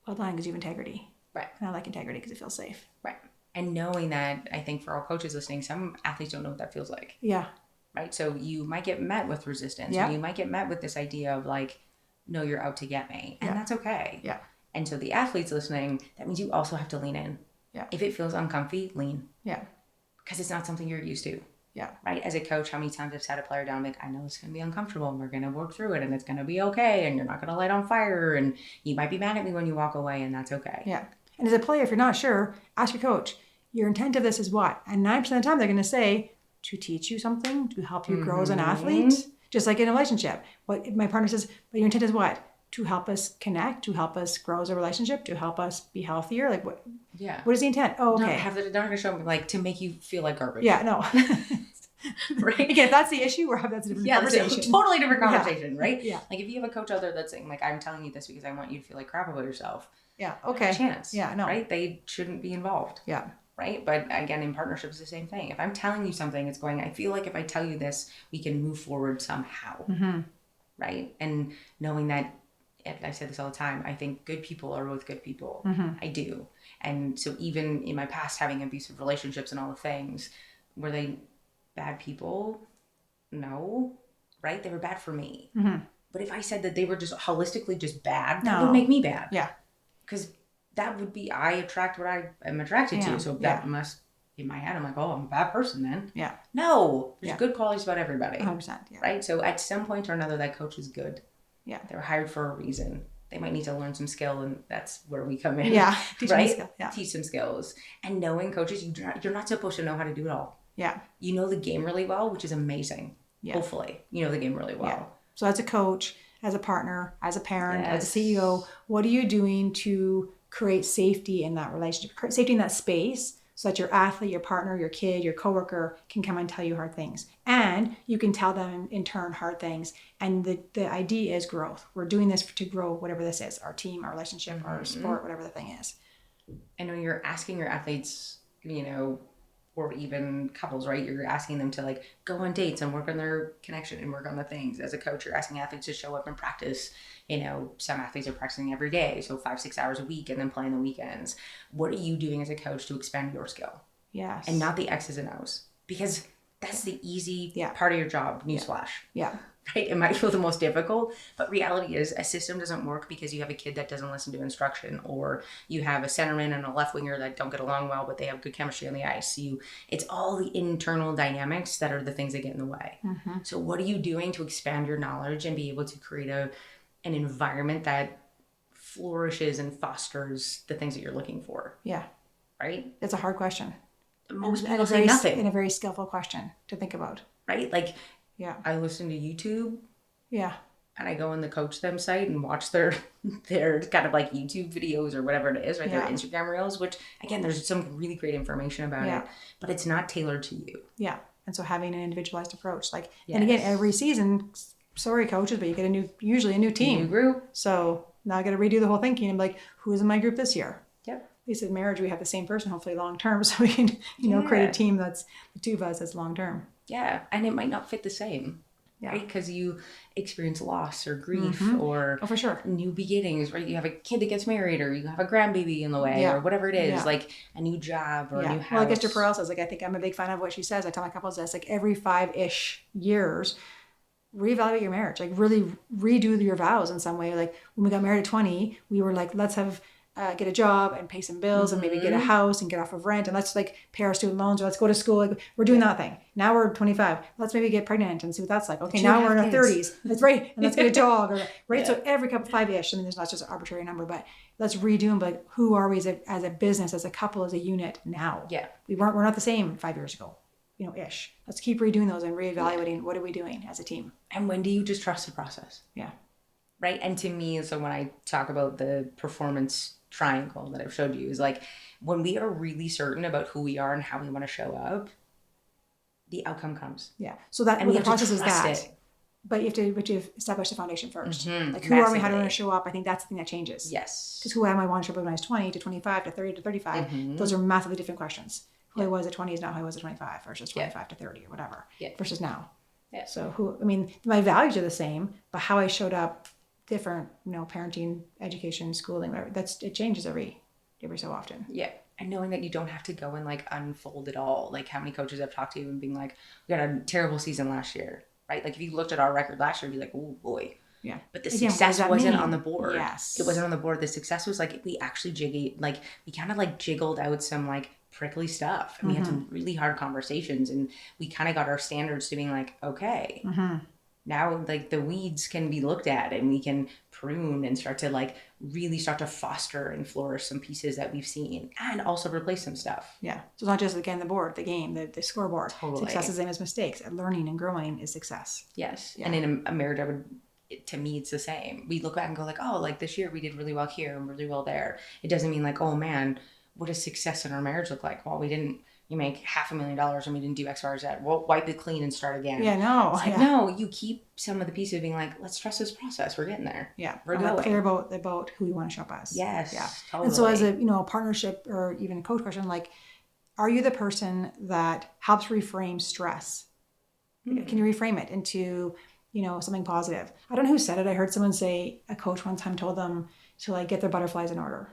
well done, because you have integrity. Right. And I like integrity because it feels safe. Right. And knowing that, I think for all coaches listening, some athletes don't know what that feels like. Yeah. Right. So you might get met with resistance. Yeah. You might get met with this idea of like, no, you're out to get me. And that's okay. Yeah. And so the athletes listening, that means you also have to lean in. Yeah. If it feels uncomfy, lean. Yeah. Because it's not something you're used to. Yeah. Right? As a coach, how many times I've sat a player down, like, I know it's going to be uncomfortable and we're going to work through it and it's going to be okay and you're not going to light on fire and you might be mad at me when you walk away and that's okay. Yeah. And as a player, if you're not sure, ask your coach, your intent of this is what? And 9% of the time, they're going to say, to teach you something, to help you grow as an athlete. Just like in a relationship. What my partner says, but your intent is what? To help us connect, to help us grow as a relationship, to help us be healthier. Like what? Yeah. What is the intent? Oh, okay. They're not going to show me like to make you feel like garbage. Yeah, no. Right? Again, if that's the issue, that's a different conversation. That's a totally different conversation, right? Yeah. Like if you have a coach out there that's saying like, I'm telling you this because I want you to feel like crap about yourself. Yeah. Okay. Chance. Yeah. No. Right? They shouldn't be involved. Yeah. Right? But again, in partnership, it's the same thing. If I'm telling you something, it's going, I feel like if I tell you this, we can move forward somehow. Right? And knowing that, I say this all the time, I think good people are with good people. I do. And so even in my past, having abusive relationships and all the things, were they bad people? No. Right? They were bad for me. But if I said that they were just holistically just bad, that would make me bad. Yeah. Because that would be, I attract what I am attracted to. So that must, in my head, I'm like, oh, I'm a bad person then. Yeah. No. There's good qualities about everybody. 100%. Yeah. Right? So at some point or another, that coach is good. Yeah. They were hired for a reason. They might need to learn some skill, and that's where we come in. Yeah. Teach some skills. And knowing coaches, you're not supposed to know how to do it all. Yeah. You know the game really well, which is amazing. Yeah. Hopefully, you know the game really well. Yeah. So as a coach, as a partner, as a parent, as a CEO, what are you doing to create safety in that relationship, safety in that space, so that your athlete, your partner, your kid, your coworker can come and tell you hard things, and you can tell them in turn hard things. And the idea is growth. We're doing this to grow whatever this is, our team, our relationship, our sport, whatever the thing is. And when you're asking your athletes, or even couples, right? You're asking them to like go on dates and work on their connection and work on the things. As a coach, you're asking athletes to show up and practice. Some athletes are practicing every day, so 5-6 hours a week and then playing the weekends. What are you doing as a coach to expand your skill? Yes. And not the X's and O's, because that's the easy part of your job. Newsflash. Yeah. Right? It might feel the most difficult, but reality is a system doesn't work because you have a kid that doesn't listen to instruction, or you have a centerman and a left winger that don't get along well, but they have good chemistry on the ice. It's all the internal dynamics that are the things that get in the way. So what are you doing to expand your knowledge and be able to create an environment that flourishes and fosters the things that you're looking for? Yeah. Right? It's a hard question. Most people say nothing. And a very skillful question to think about. Right? Like, yeah, I listen to YouTube. Yeah. And I go on the Coach Them site and watch their kind of like YouTube videos or whatever it is, right? Their Instagram reels, which again, there's some really great information about it, but it's not tailored to you. Yeah. And so having an individualized approach, and again, every season, sorry coaches, but you get usually a new team. New group. So now I got to redo the whole thinking. I'm like, who's in my group this year? Yep. At least in marriage, we have the same person, hopefully long term. So we can, create a team that's the two of us that's long term. Yeah. And it might not fit the same. Yeah. Right? Because you experience loss or grief or for sure, new beginnings, right? You have a kid that gets married, or you have a grandbaby in the way, or whatever it is, like a new job or a new house. Well, like Esther Perel says, I think I'm a big fan of what she says. I tell my couples this, every 5-ish years, reevaluate your marriage, really redo your vows in some way. Like when we got married at 20, we were like, let's have get a job and pay some bills and maybe get a house and get off of rent, and let's pay our student loans, or let's go to school. We're doing that thing. Now we're 25. Let's maybe get pregnant and see what that's like. Okay, now we're in our 30s. That's right. And let's get a dog. Right. So every couple 5-ish. There's not just an arbitrary number, but let's redo them. But who are we as a business, as a couple, as a unit now? Yeah. We're not the same 5 years ago. Ish. Let's keep redoing those and reevaluating what are we doing as a team. And when do you just trust the process? Yeah. Right. And to me, so when I talk about the performance triangle that I've showed you, is when we are really certain about who we are and how we want to show up, the outcome comes. Yeah. So that the process is that. But you have to establish the foundation first. Who are we? How do we want to show up? I think that's the thing that changes. Yes. Because who am I want to show up when I was 20 to 25 to 30 to 35? Those are massively different questions. Who I was at 20 is not who I was at 25 versus 25 to 30 or whatever versus now. Yeah. So my values are the same, but how I showed up different, parenting, education, schooling, whatever. It changes every so often. Yeah. And knowing that you don't have to go and unfold it all. How many coaches I've talked to and being like, we got a terrible season last year, right? If you looked at our record last year, you'd be like, oh boy. Yeah. But the Again, success wasn't on the mean? board. Yes. It wasn't on the board. The success was like, we actually we kind of like jiggled out some like prickly stuff. And we had some really hard conversations, and we kind of got our standards to being like, okay, now like the weeds can be looked at, and we can prune and start to like really start to foster and flourish some pieces that we've seen, and also replace some stuff. Yeah. So it's not just, again, the board, the game, the scoreboard. Totally. Success is the same as mistakes. Learning and growing is success. Yes. Yeah. And in a marriage, to me, it's the same. We look back and go like, oh, like this year we did really well here and really well there. It doesn't mean like, oh man, what does success in our marriage look like? Well, you make $500,000 and we didn't do X, Y, or Z. Well, wipe it clean and start again. Yeah, no. It's like, no, you keep some of the pieces being like, let's trust this process. We're getting there. Yeah. We're going. Clear about who we want to show up as. Yes. Yeah. Totally. And so as a partnership or even a coach question, like, are you the person that helps reframe stress? Can you reframe it into, something positive? I don't know who said it. I heard someone say, a coach one time told them to like get their butterflies in order.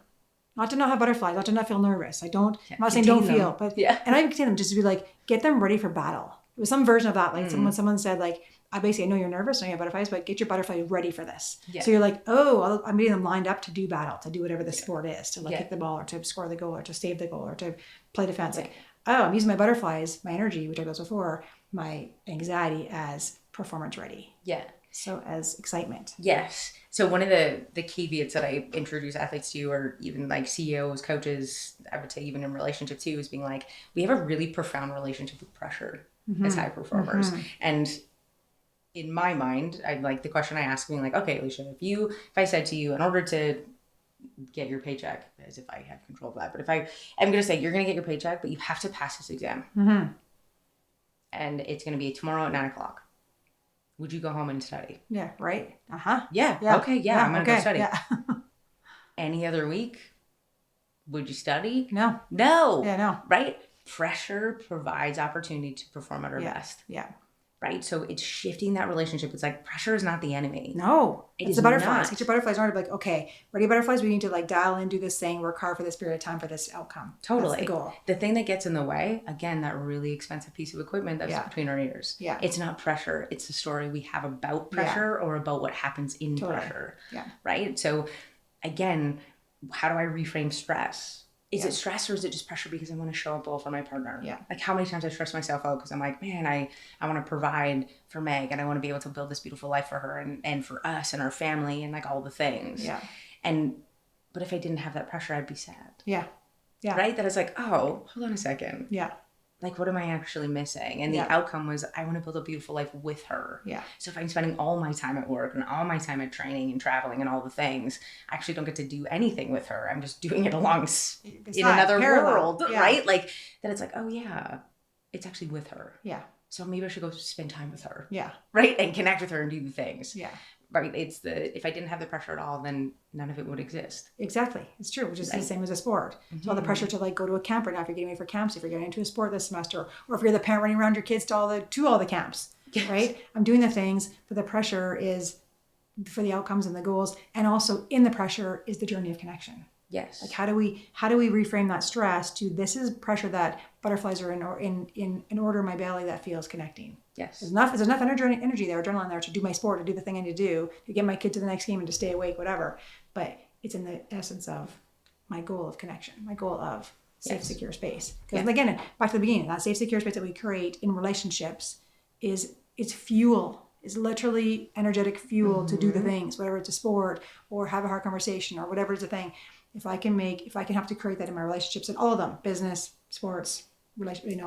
Not to not have butterflies, not to not feel nervous. I'm not saying don't feel, but and I even contain them just to be like, get them ready for battle. It was some version of that. Like someone said like, I know you're nervous, I know you have butterflies, but get your butterflies ready for this. Yeah. So you're like, oh, I'm getting them lined up to do battle, to do whatever the sport is, to like kick the ball or to score the goal or to save the goal or to play defense. Like, oh, I'm using my butterflies, my energy, which I was before, my anxiety as performance ready. Yeah. So as excitement. Yes. So one of the caveats that I introduce athletes to, or even like CEOs, coaches, I would say even in relationship too, is being like, we have a really profound relationship with pressure as high performers. And in my mind, I like the question I ask being like, okay, Alicia, if I said to you, in order to get your paycheck, as if I had control of that, but if I'm going to say, you're going to get your paycheck, but you have to pass this exam. And it's going to be tomorrow at 9:00. Would you go home and study? Yeah, right? Yeah. Okay, yeah, I'm going to go study. Yeah. Any other week, would you study? No. Yeah, no. Right? Pressure provides opportunity to perform at our best. Yeah. Right? So it's shifting that relationship. It's like, pressure is not the enemy. No. It's the butterflies. Get your butterflies in order to be like, okay, ready butterflies, we need to like dial in, do this thing, work hard for this period of time for this outcome. Totally. That's the goal. The thing that gets in the way, again, that really expensive piece of equipment that's between our ears. Yeah. It's not pressure. It's the story we have about pressure or about what happens in pressure. Yeah. Right? So again, how do I reframe stress? Is it stress or is it just pressure because I want to show up well for my partner? Yeah. Like how many times I stress myself out because I'm like, man, I want to provide for Meg and I want to be able to build this beautiful life for her and for us and our family and like all the things. Yeah. But if I didn't have that pressure, I'd be sad. Yeah. Yeah. Right? That it's like, oh, hold on a second. Yeah. Like, what am I actually missing? And the outcome was, I want to build a beautiful life with her. Yeah. So if I'm spending all my time at work and all my time at training and traveling and all the things, I actually don't get to do anything with her. I'm just doing it in another world, right? Like, that it's like, oh yeah, it's actually with her. Yeah. So maybe I should go spend time with her. Yeah. Right? And connect with her and do the things. Yeah. Right. If I didn't have the pressure at all, then none of it would exist. Exactly. It's true, which is the same as a sport. So all the pressure to like go to a camp right now, if you're getting ready for camps, if you're getting into a sport this semester, or if you're the parent running around your kids to all the camps, right? I'm doing the things, but the pressure is for the outcomes and the goals. And also in the pressure is the journey of connection. Yes. Like how do we reframe that stress to, this is pressure that butterflies are in order in my belly that feels connecting. Yes. There's enough energy there, adrenaline there to do my sport, to do the thing I need to do, to get my kid to the next game and to stay awake, whatever. But it's in the essence of my goal of connection, my goal of safe, secure space. Because again, back to the beginning, that safe, secure space that we create in relationships it's fuel. Is literally energetic fuel to do the things, whether it's a sport or have a hard conversation or whatever is the thing. If I can have to create that in my relationships and all of them, business, sports,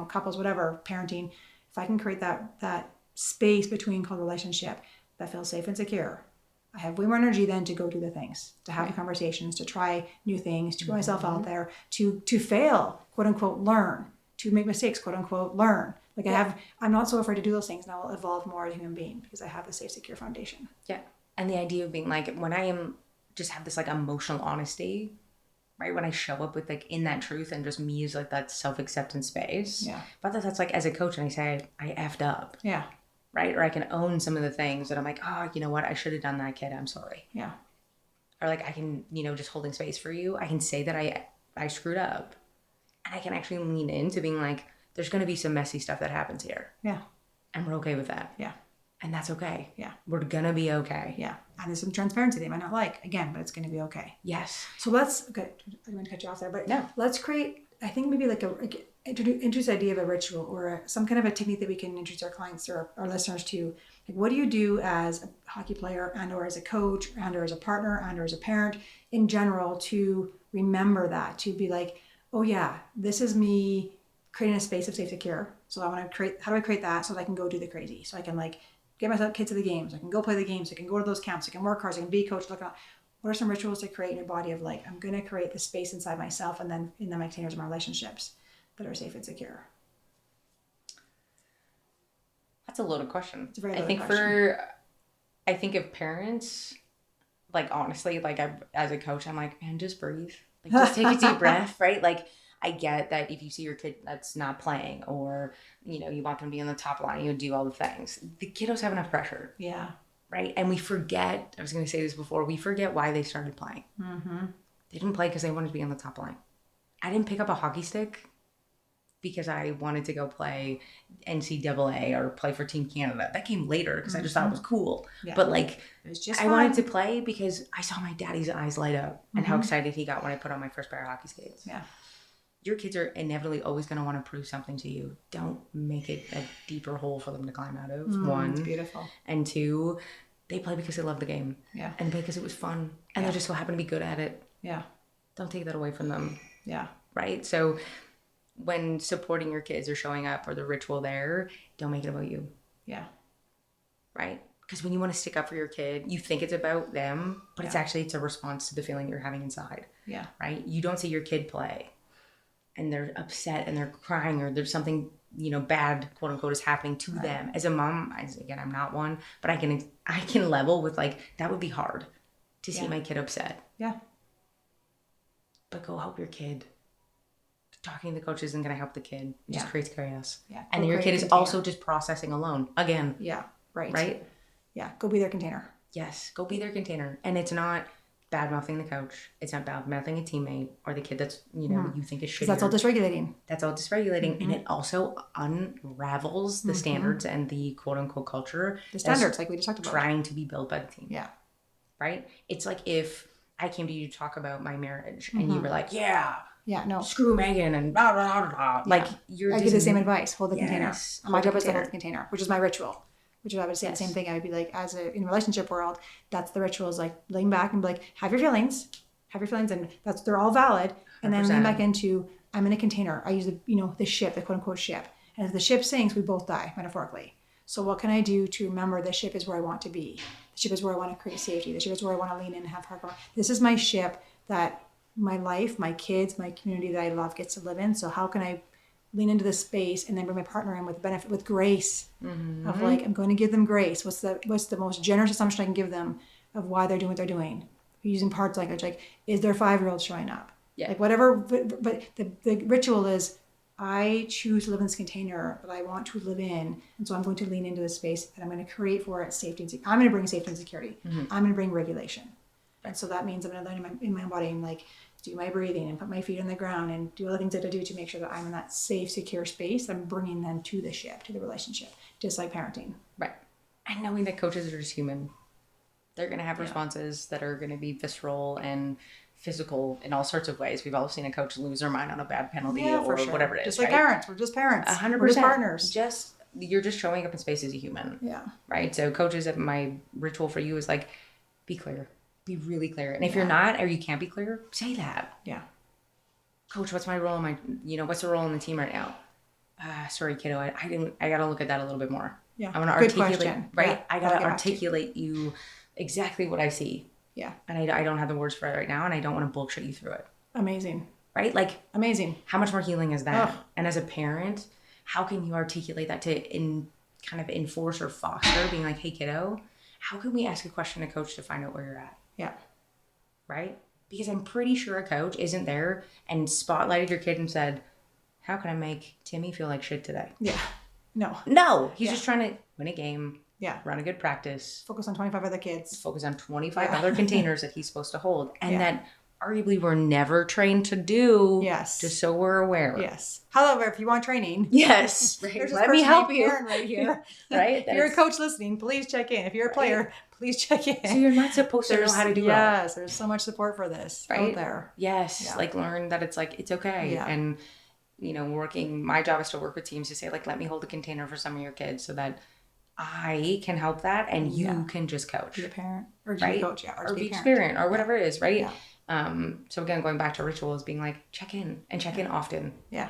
couples, whatever, parenting, if I can create that space between called relationship that feels safe and secure, I have way more energy then to go do the things, to have the conversations, to try new things, to put myself out there, to fail, quote unquote, learn, to make mistakes, quote unquote, learn. Like I'm not so afraid to do those things, and I will evolve more as a human being because I have the safe, secure foundation. Yeah. And the idea of being like, when I am just have this like emotional honesty, right? When I show up with like in that truth and just me as like that self-acceptance space. Yeah. But that's like as a coach and I say, I effed up. Yeah. Right? Or I can own some of the things that I'm like, oh, you know what? I should have done that, kid. I'm sorry. Yeah. Or like I can, just holding space for you. I can say that I screwed up. And I can actually lean into being like, there's going to be some messy stuff that happens here. Yeah. And we're okay with that. Yeah. And that's okay. Yeah. We're going to be okay. Yeah. And there's some transparency they might not like, again, but it's going to be okay. Yes. So let's, okay, I didn't want to cut you off there, but no, let's create, I think maybe like introduce the idea of a ritual or some kind of a technique that we can introduce our clients or our listeners to. Like, what do you do as a hockey player and or as a coach and or as a partner and or as a parent in general to remember that, to be like, oh yeah, this is me creating a space of safe, secure. So I want to create, how do I create that so that I can go do the crazy? So I can like get myself kids to the games. I can go play the games. I can go to those camps. I can work hard. I can be a coach. Look at what are some rituals to create in your body of like, I'm going to create the space inside myself and then in my containers of my relationships that are safe and secure. That's a loaded question. It's a very loaded question. I think of parents, like honestly, like as a coach, I'm like, man, just breathe. Like just take a deep breath, right? Like I get that if you see your kid that's not playing or, you know, you want them to be on the top line, you do all the things. The kiddos have enough pressure. Yeah. Right? And we forget, I was going to say this before, we forget why they started playing. Mm-hmm. They didn't play because they wanted to be on the top line. I didn't pick up a hockey stick because I wanted to go play NCAA or play for Team Canada. That came later because I just thought it was cool. Yeah. But like, it was just I wanted to play because I saw my daddy's eyes light up and how excited he got when I put on my first pair of hockey skates. Yeah. Your kids are inevitably always going to want to prove something to you. Don't make it a deeper hole for them to climb out of. One. It's beautiful. And two, they play because they love the game. Yeah. And because it was fun. And they just so happen to be good at it. Yeah. Don't take that away from them. Yeah. Right? So when supporting your kids or showing up or the ritual there, don't make it about you. Yeah. Right? Because when you want to stick up for your kid, you think it's about them, but it's a response to the feeling you're having inside. Yeah. Right? You don't see your kid play and they're upset and they're crying or there's something, you know, bad, quote unquote, is happening to them. As a mom, again, I'm not one, but I can level with like, that would be hard to see my kid upset. Yeah. But go help your kid. Talking to the coach isn't going to help the kid. It just creates chaos. Yeah. And your kid is also just processing alone. Again. Yeah. Right. Right? Yeah. Go be their container. Yes. Go be their container. And it's not bad mouthing the coach. It's not bad mouthing a teammate or the kid that's, you know, you think is shitty. That's all dysregulating. That's all dysregulating. And it also unravels the standards and the quote unquote culture. The standards, like we just talked about. Trying to be built by the team. Yeah. Right? It's like if I came to you to talk about my marriage and you were like, yeah, no. Screw Megan and blah, blah, blah, blah. Like, I give the same advice. Hold the container. My job is to hold the container, which is my ritual. Which is I would say the same thing. I would be like, in a relationship world, that's the ritual is like laying back and be like, have your feelings, and they're all valid. And 100%. Then lean back into, I'm in a container. I use the ship, the quote unquote ship. And if the ship sinks, we both die, metaphorically. So what can I do to remember the ship is where I want to be? The ship is where I want to create safety. The ship is where I want to lean in and have heart. This is my ship that my life, my kids, my community that I love gets to live in. So how can I lean into this space and then bring my partner in with benefit, with grace of like, I'm going to give them grace. What's the most generous assumption I can give them of why they're doing what they're doing? Using parts language, like, is their 5-year-old showing up? Yeah. Like whatever, but the ritual is, I choose to live in this container that I want to live in. And so I'm going to lean into this space and I'm going to create for it safety. I'm going to bring safety and security. I'm going to bring regulation. And so that means I'm going to learn in my body and like do my breathing and put my feet on the ground and do all the things that I do to make sure that I'm in that safe, secure space. I'm bringing them to the ship, to the relationship, just like parenting. Right. And knowing that coaches are just human. They're going to have responses that are going to be visceral and physical in all sorts of ways. We've all seen a coach lose their mind on a bad penalty or whatever it is. Just like parents. We're just parents. 100%. We're just partners. You're just showing up in space as a human. Yeah. Right? So coaches, my ritual for you is like, be clear. Be really clear. And if you're not, or you can't be clear, say that. Yeah. Coach, what's my role what's the role in the team right now? Sorry, kiddo. I got to look at that a little bit more. Yeah. I want to articulate, question. Right? Yeah. I got to articulate you exactly what I see. Yeah. And I don't have the words for it right now. And I don't want to bullshit you through it. Amazing. Right? Like, amazing. How much more healing is that? Ugh. And as a parent, how can you articulate that to kind of enforce or foster being like, hey, kiddo, how can we ask a question to coach to find out where you're at? Yeah. Right? Because I'm pretty sure a coach isn't there and spotlighted your kid and said, how can I make Timmy feel like shit today? Yeah. No. He's just trying to win a game. Yeah. Run a good practice. Focus on 25 other kids. Focus on 25 other containers that he's supposed to hold. And that arguably we're never trained to do. Yes. Just so we're aware. Yes. However, if you want training. Yes. Right. There's Let me help you. Erin right here. Right. If you're a coach listening, please check in. If you're a player, please check in. So you're not supposed to know how to do it. Yes. There's so much support for this out there. Yes. Yeah. Like learn that it's like, it's okay. Yeah. And, you know, my job is to work with teams to say like, let me hold a container for some of your kids so that I can help that and you can just coach. Be a parent or right? be a coach, or be a parent or whatever it is, right? Yeah. So again, going back to rituals, being like, check in often. Yeah.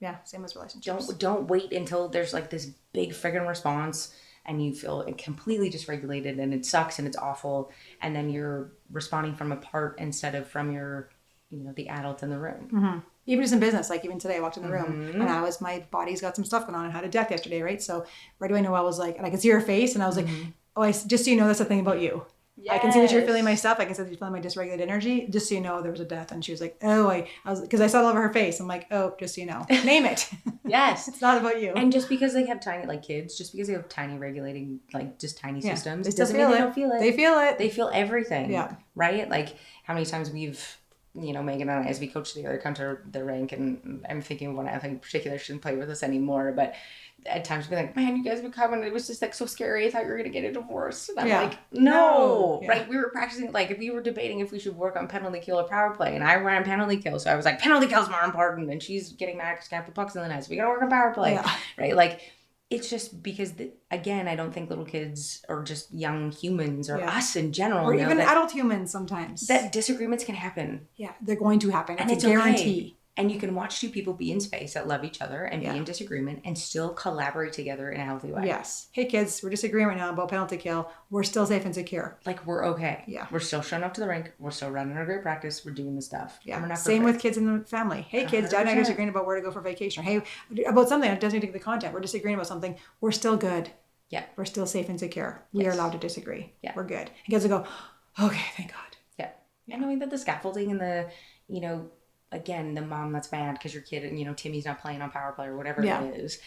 Yeah. Same as relationships. Don't wait until there's like this big friggin' response and you feel completely dysregulated and it sucks and it's awful. And then you're responding from a part instead of from your, you know, the adult in the room. Mm-hmm. Even just in business, like even today I walked in the room and my body's got some stuff going on. I had a death yesterday, right? So right away Noelle was like, and I could see her face and I was like, oh, just so you know, that's the thing about you. Yes. I can see that you're feeling my stuff. I can see that you're feeling my dysregulated energy. Just so you know, there was a death. And she was like, oh, I was, because I saw it all over her face. I'm like, oh, just so you know, name it. Yes. It's not about you. And just because they have tiny, like kids, just because they have tiny regulating, like just tiny systems, they still feel it. They don't feel it. They feel it. They feel everything. Yeah. Right? Like how many times you know, Megan and I, as we coach together, come to the rink, and I'm thinking one I think in particular shouldn't play with us anymore, but at times be like, man, you guys would come and it was just like so scary. I thought you were going to get a divorce. And I'm like, no. Right? We were practicing, like we were debating if we should work on penalty kill or power play, and I ran penalty kill. So I was like, penalty kill is more important. And she's getting mad because I have the pucks in the net. So we got to work on power play. Yeah. Right? Like, it's just because, again, I don't think little kids or just young humans or us in general. Or even adult humans sometimes. That disagreements can happen. Yeah, they're going to happen. It's a guarantee. Okay. And you can watch two people be in space that love each other and be in disagreement and still collaborate together in a healthy way. Yes. Hey, kids, we're disagreeing right now about penalty kill. We're still safe and secure. Like, we're okay. Yeah. We're still showing up to the rink. We're still running our great practice. We're doing the stuff. Yeah. And we're not Same with kids in the family. Hey, kids, 100%. Dad and I are disagreeing about where to go for vacation. Or, hey, about something that doesn't take the content. We're disagreeing about something. We're still good. Yeah. We're still safe and secure. We are allowed to disagree. Yeah. We're good. And kids will go, okay, thank God. Yeah. And knowing that the scaffolding and the, you know, again, the mom that's mad because your kid, you know, Timmy's not playing on power play or whatever it is.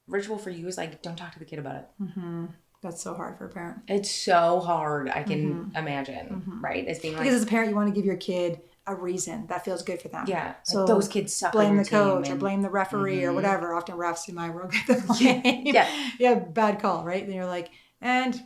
Ritual for you is like, don't talk to the kid about it. Mm-hmm. That's so hard for a parent. It's so hard. I can imagine, right? As being like, because as a parent, you want to give your kid a reason that feels good for them. Yeah. So like those kids suck. Blame the coach or blame the referee or whatever. Often refs in my world get the blame. Yeah. Bad call, right? Then you're like, and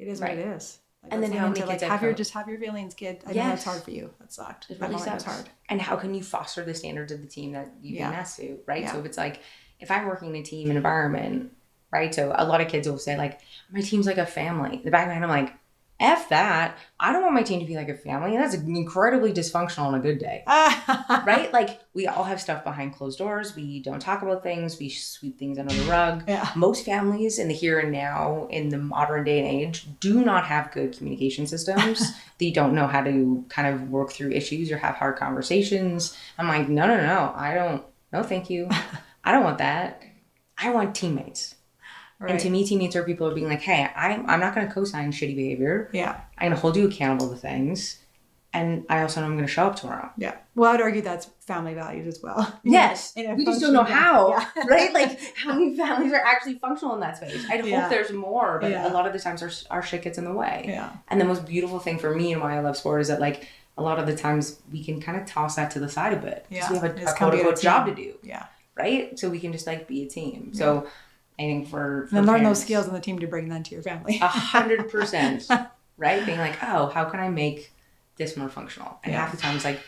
it is what it is. Like, and then how many kids have your feelings, kid. I know that's hard for you. That sucked. It really sucks. Hard. And how can you foster the standards of the team that you've been asked to, right? Yeah. So if it's like, if I'm working in a team environment, right? So a lot of kids will say like, my team's like a family. In the back of my head, I'm like, F that. I don't want my team to be like a family. That's incredibly dysfunctional on a good day. Right? Like, we all have stuff behind closed doors. We don't talk about things. We sweep things under the rug. Yeah. Most families in the here and now, in the modern day and age, do not have good communication systems. They don't know how to kind of work through issues or have hard conversations. I'm like, no. I don't. No, thank you. I don't want that. I want teammates. Right. And to me, teammates are people who are being like, hey, I'm not going to co-sign shitty behavior. Yeah. I'm going to hold you accountable to things. And I also know I'm going to show up tomorrow. Yeah. Well, I'd argue that's family values as well. Yes. We just don't know how, right? Like, how many families are actually functional in that space? I'd hope there's more, but a lot of the times our shit gets in the way. Yeah. And the most beautiful thing for me and why I love sport is that, like, a lot of the times we can kind of toss that to the side a bit. Yeah. Because we have a quote-unquote job to do. Yeah. Right? So we can just, like, be a team. So I think for and learn those skills on the team to bring them to your family. 100%. Right? Being like, oh, how can I make this more functional? And half the time it's like,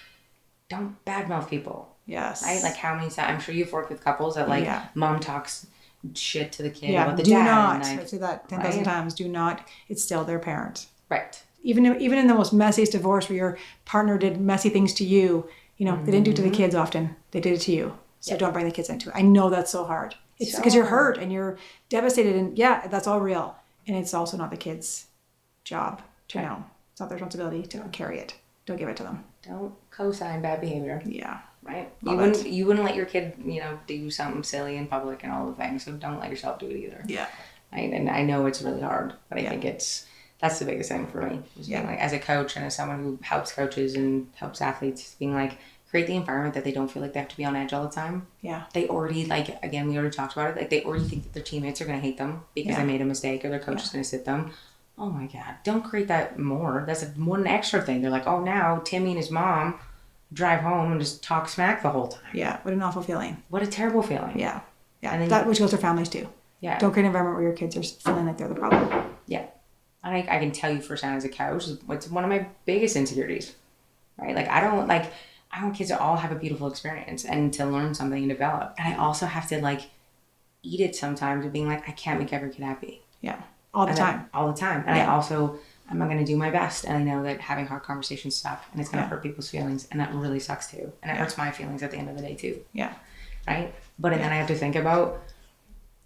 don't badmouth people. Yes. Right? Like, how many times, I'm sure you've worked with couples that, like, mom talks shit to the kid about the dad. Do not. like, I say that 10,000 times. Do not. It's still their parent. Right. Even in the most messiest divorce where your partner did messy things to you, you know, they didn't do it to the kids often. They did it to you. So don't bring the kids into it. I know that's so hard. It's because you're hurt and you're devastated, and that's all real. And it's also not the kids' job to know. It's not their responsibility to carry it. Don't give it to them. Don't co-sign bad behavior. Yeah. Right? You wouldn't let your kid, you know, do something silly in public and all the things. So don't let yourself do it either. Yeah. Right? And I know it's really hard, but I think that's the biggest thing for me. Just being like, as a coach and as someone who helps coaches and helps athletes, being like, create the environment that they don't feel like they have to be on edge all the time. Yeah. They already, like, again, we already talked about it. Like, they already think that their teammates are going to hate them because they made a mistake or their coach is going to sit them. Oh my God, don't create that more. That's one extra thing. They're like, oh, now Timmy and his mom drive home and just talk smack the whole time. Yeah. What an awful feeling. What a terrible feeling. Yeah. Yeah. And that which goes to families too. Yeah. Don't create an environment where your kids are feeling like they're the problem. Yeah. And I can tell you firsthand as a coach, it's one of my biggest insecurities, right? Like, I want kids to all have a beautiful experience and to learn something and develop. And I also have to like eat it sometimes of being like, I can't make every kid happy. Yeah. All the time. And I'm not going to do my best. And I know that having hard conversations suck and it's going to hurt people's feelings. And that really sucks too. And it hurts my feelings at the end of the day too. Yeah. Right? But then I have to think about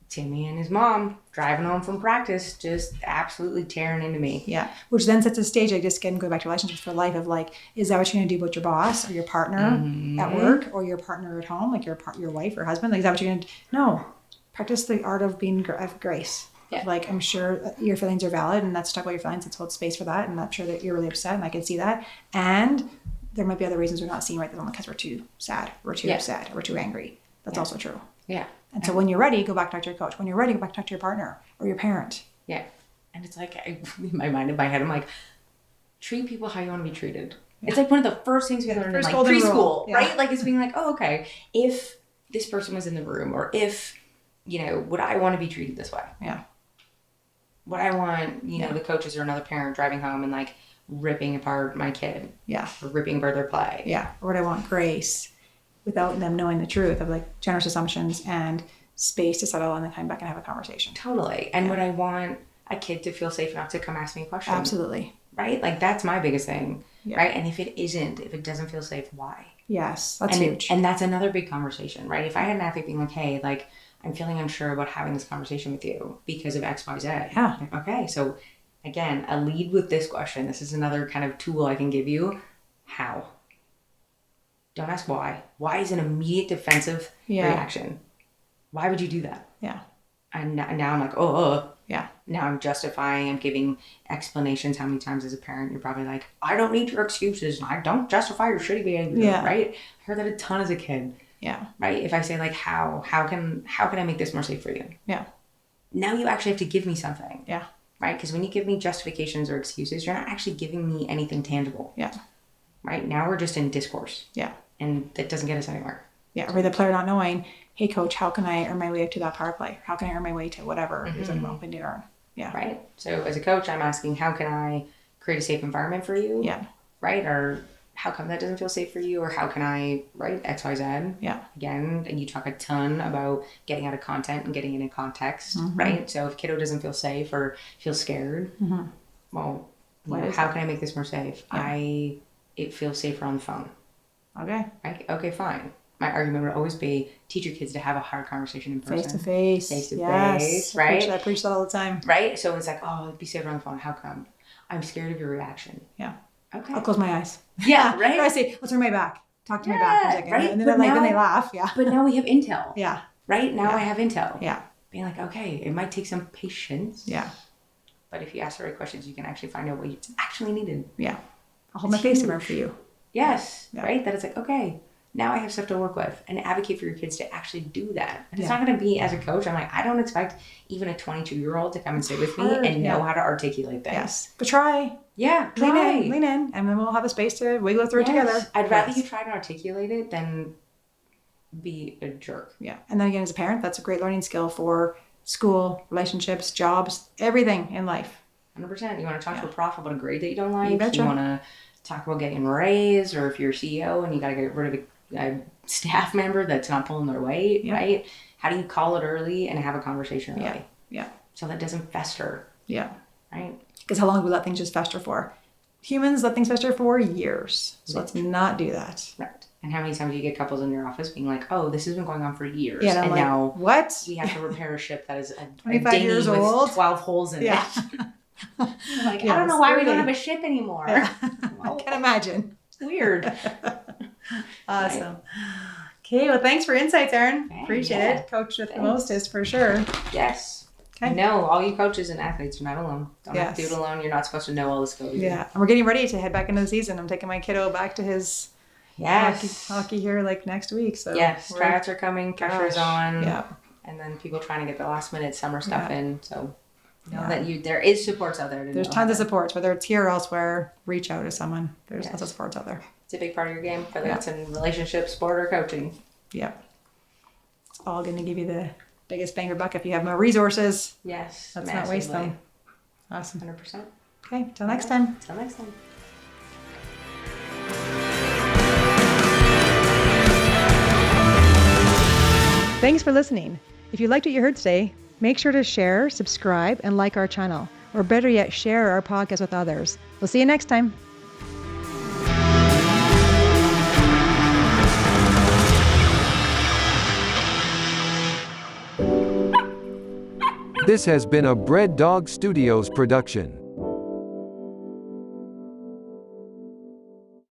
Timmy and his mom driving home from practice, just absolutely tearing into me. Yeah. Which then sets a stage, like just again, going back to relationships for life of like, is that what you're going to do with your boss or your partner at work or your partner at home? Like your wife or husband? Like, is that what you're going to do? No. Practice the art of being of grace. Yeah. Like, I'm sure your feelings are valid and let's talk about your feelings. Let's hold space for that. And I'm sure that you're really upset and I can see that. And there might be other reasons we're not seeing right then because we're too sad, we're too upset, we're too angry. That's also true. Yeah. And so when you're ready, go back to talk to your coach. When you're ready, go back to talk to your partner or your parent. Yeah. And it's like, in my mind, in my head, I'm like, treat people how you want to be treated. Yeah. It's like one of the first things we learned in like preschool, right? Like it's being like, oh, okay, if this person was in the room or if, would I want to be treated this way? Yeah. Would I want, the coaches or another parent driving home and like ripping apart my kid? Yeah. Or ripping apart their play. Yeah. Or would I want grace without them knowing the truth of like generous assumptions and space to settle and then come back and have a conversation? Totally. And would I want a kid to feel safe enough to come ask me a question? Absolutely. Right? Like that's my biggest thing. Yeah. Right? And if it doesn't feel safe, why? Yes. That's huge. And that's another big conversation, right? If I had an athlete being like, hey, like, I'm feeling unsure about having this conversation with you because of X, Y, Z. Yeah. Like, okay. So again, I lead with this question. This is another kind of tool I can give you. How? Don't ask why. Why is an immediate defensive reaction? Why would you do that? Yeah. And now I'm like, yeah. Now I'm justifying, I'm giving explanations. How many times as a parent you're probably like, I don't need your excuses. I don't justify your shitty behavior. Yeah. Right? I heard that a ton as a kid. Yeah. Right? If I say like, how can I make this more safe for you? Yeah. Now you actually have to give me something. Yeah. Right? Because when you give me justifications or excuses, you're not actually giving me anything tangible. Yeah. Right? Now we're just in discourse. Yeah. And that doesn't get us anywhere. Yeah. Or the player not knowing, hey coach, how can I earn my way to that power play? How can I earn my way to whatever is open to earn? Yeah. Right? So as a coach, I'm asking, how can I create a safe environment for you? Yeah. Right? Or how come that doesn't feel safe for you? Or how can I, right? X, Y, Z. Yeah. Again, and you talk a ton about getting out of content and getting it in context, right? So if kiddo doesn't feel safe or feels scared, well, how can I make this more safe? Yeah. It feels safer on the phone. Okay. Right? Okay, fine. My argument would always be teach your kids to have a hard conversation in person. Face to face. Face to face, right? I preach that all the time. Right? So it's like, oh, it'd be safer on the phone. How come? I'm scared of your reaction. Yeah. Okay. I'll close my eyes. Yeah, right? I say, let's turn my back. Talk to my back for a second. Right? And then then they laugh. Yeah. But now we have intel. Yeah. Right? Now I have intel. Yeah. Being like, okay, it might take some patience. Yeah. But if you ask the right questions, you can actually find out what you actually needed. Yeah. I'll hold my face over for you. Yes. Yeah. Right? That it's like, okay, now I have stuff to work with and advocate for your kids to actually do that. And it's not going to be as a coach. I'm like, I don't expect even a 22-year-old to come and sit with me and know how to articulate things. Yes. But try. Yeah. Try. Lean in. And then we'll have a space to wiggle through it together. I'd rather you try to articulate it than be a jerk. Yeah. And then again, as a parent, that's a great learning skill for school, relationships, jobs, everything in life. 100%. You want to talk to a prof about a grade that you don't like. You betcha. You want to talk about getting a raise, or if you're a CEO and you got to get rid of a staff member that's not pulling their weight, right? How do you call it early and have a conversation early? Yeah. So that doesn't fester. Yeah. Right? Because how long do we let things just fester for? Humans let things fester for years. So let's not do that. Right. And how many times do you get couples in your office being like, oh, this has been going on for years. Yeah, and like, now what? We have to repair a ship that is a 25 dinghy years with old. 12 holes in it. I'm like, I don't know why we don't have a ship anymore. Yeah. Well, I can imagine. It's weird. Awesome. Right. Okay, well, thanks for insights, Erin. Appreciate it. Coach with the mostest for sure. Yes. Okay. No, all you coaches and athletes are not alone. Don't have to do it alone. You're not supposed to know all the skills. Yeah, and we're getting ready to head back into the season. I'm taking my kiddo back to his hockey here like next week. So tryouts are coming. Pressure's on. Yeah. And then people trying to get the last minute summer stuff in. So Know that there is supports out there. There's tons of supports, whether it's here or elsewhere. Reach out to someone. There's lots of supports out there. It's a big part of your game, whether it's in relationships, sport, or coaching. Yep. It's all going to give you the biggest bang for buck if you have more resources. Yes. Let's not waste them. Awesome. 100%. Okay. Till next time. Till next time. Thanks for listening. If you liked what you heard today, make sure to share, subscribe, and like our channel. Or better yet, share our podcast with others. We'll see you next time. This has been a Bread Dog Studios production.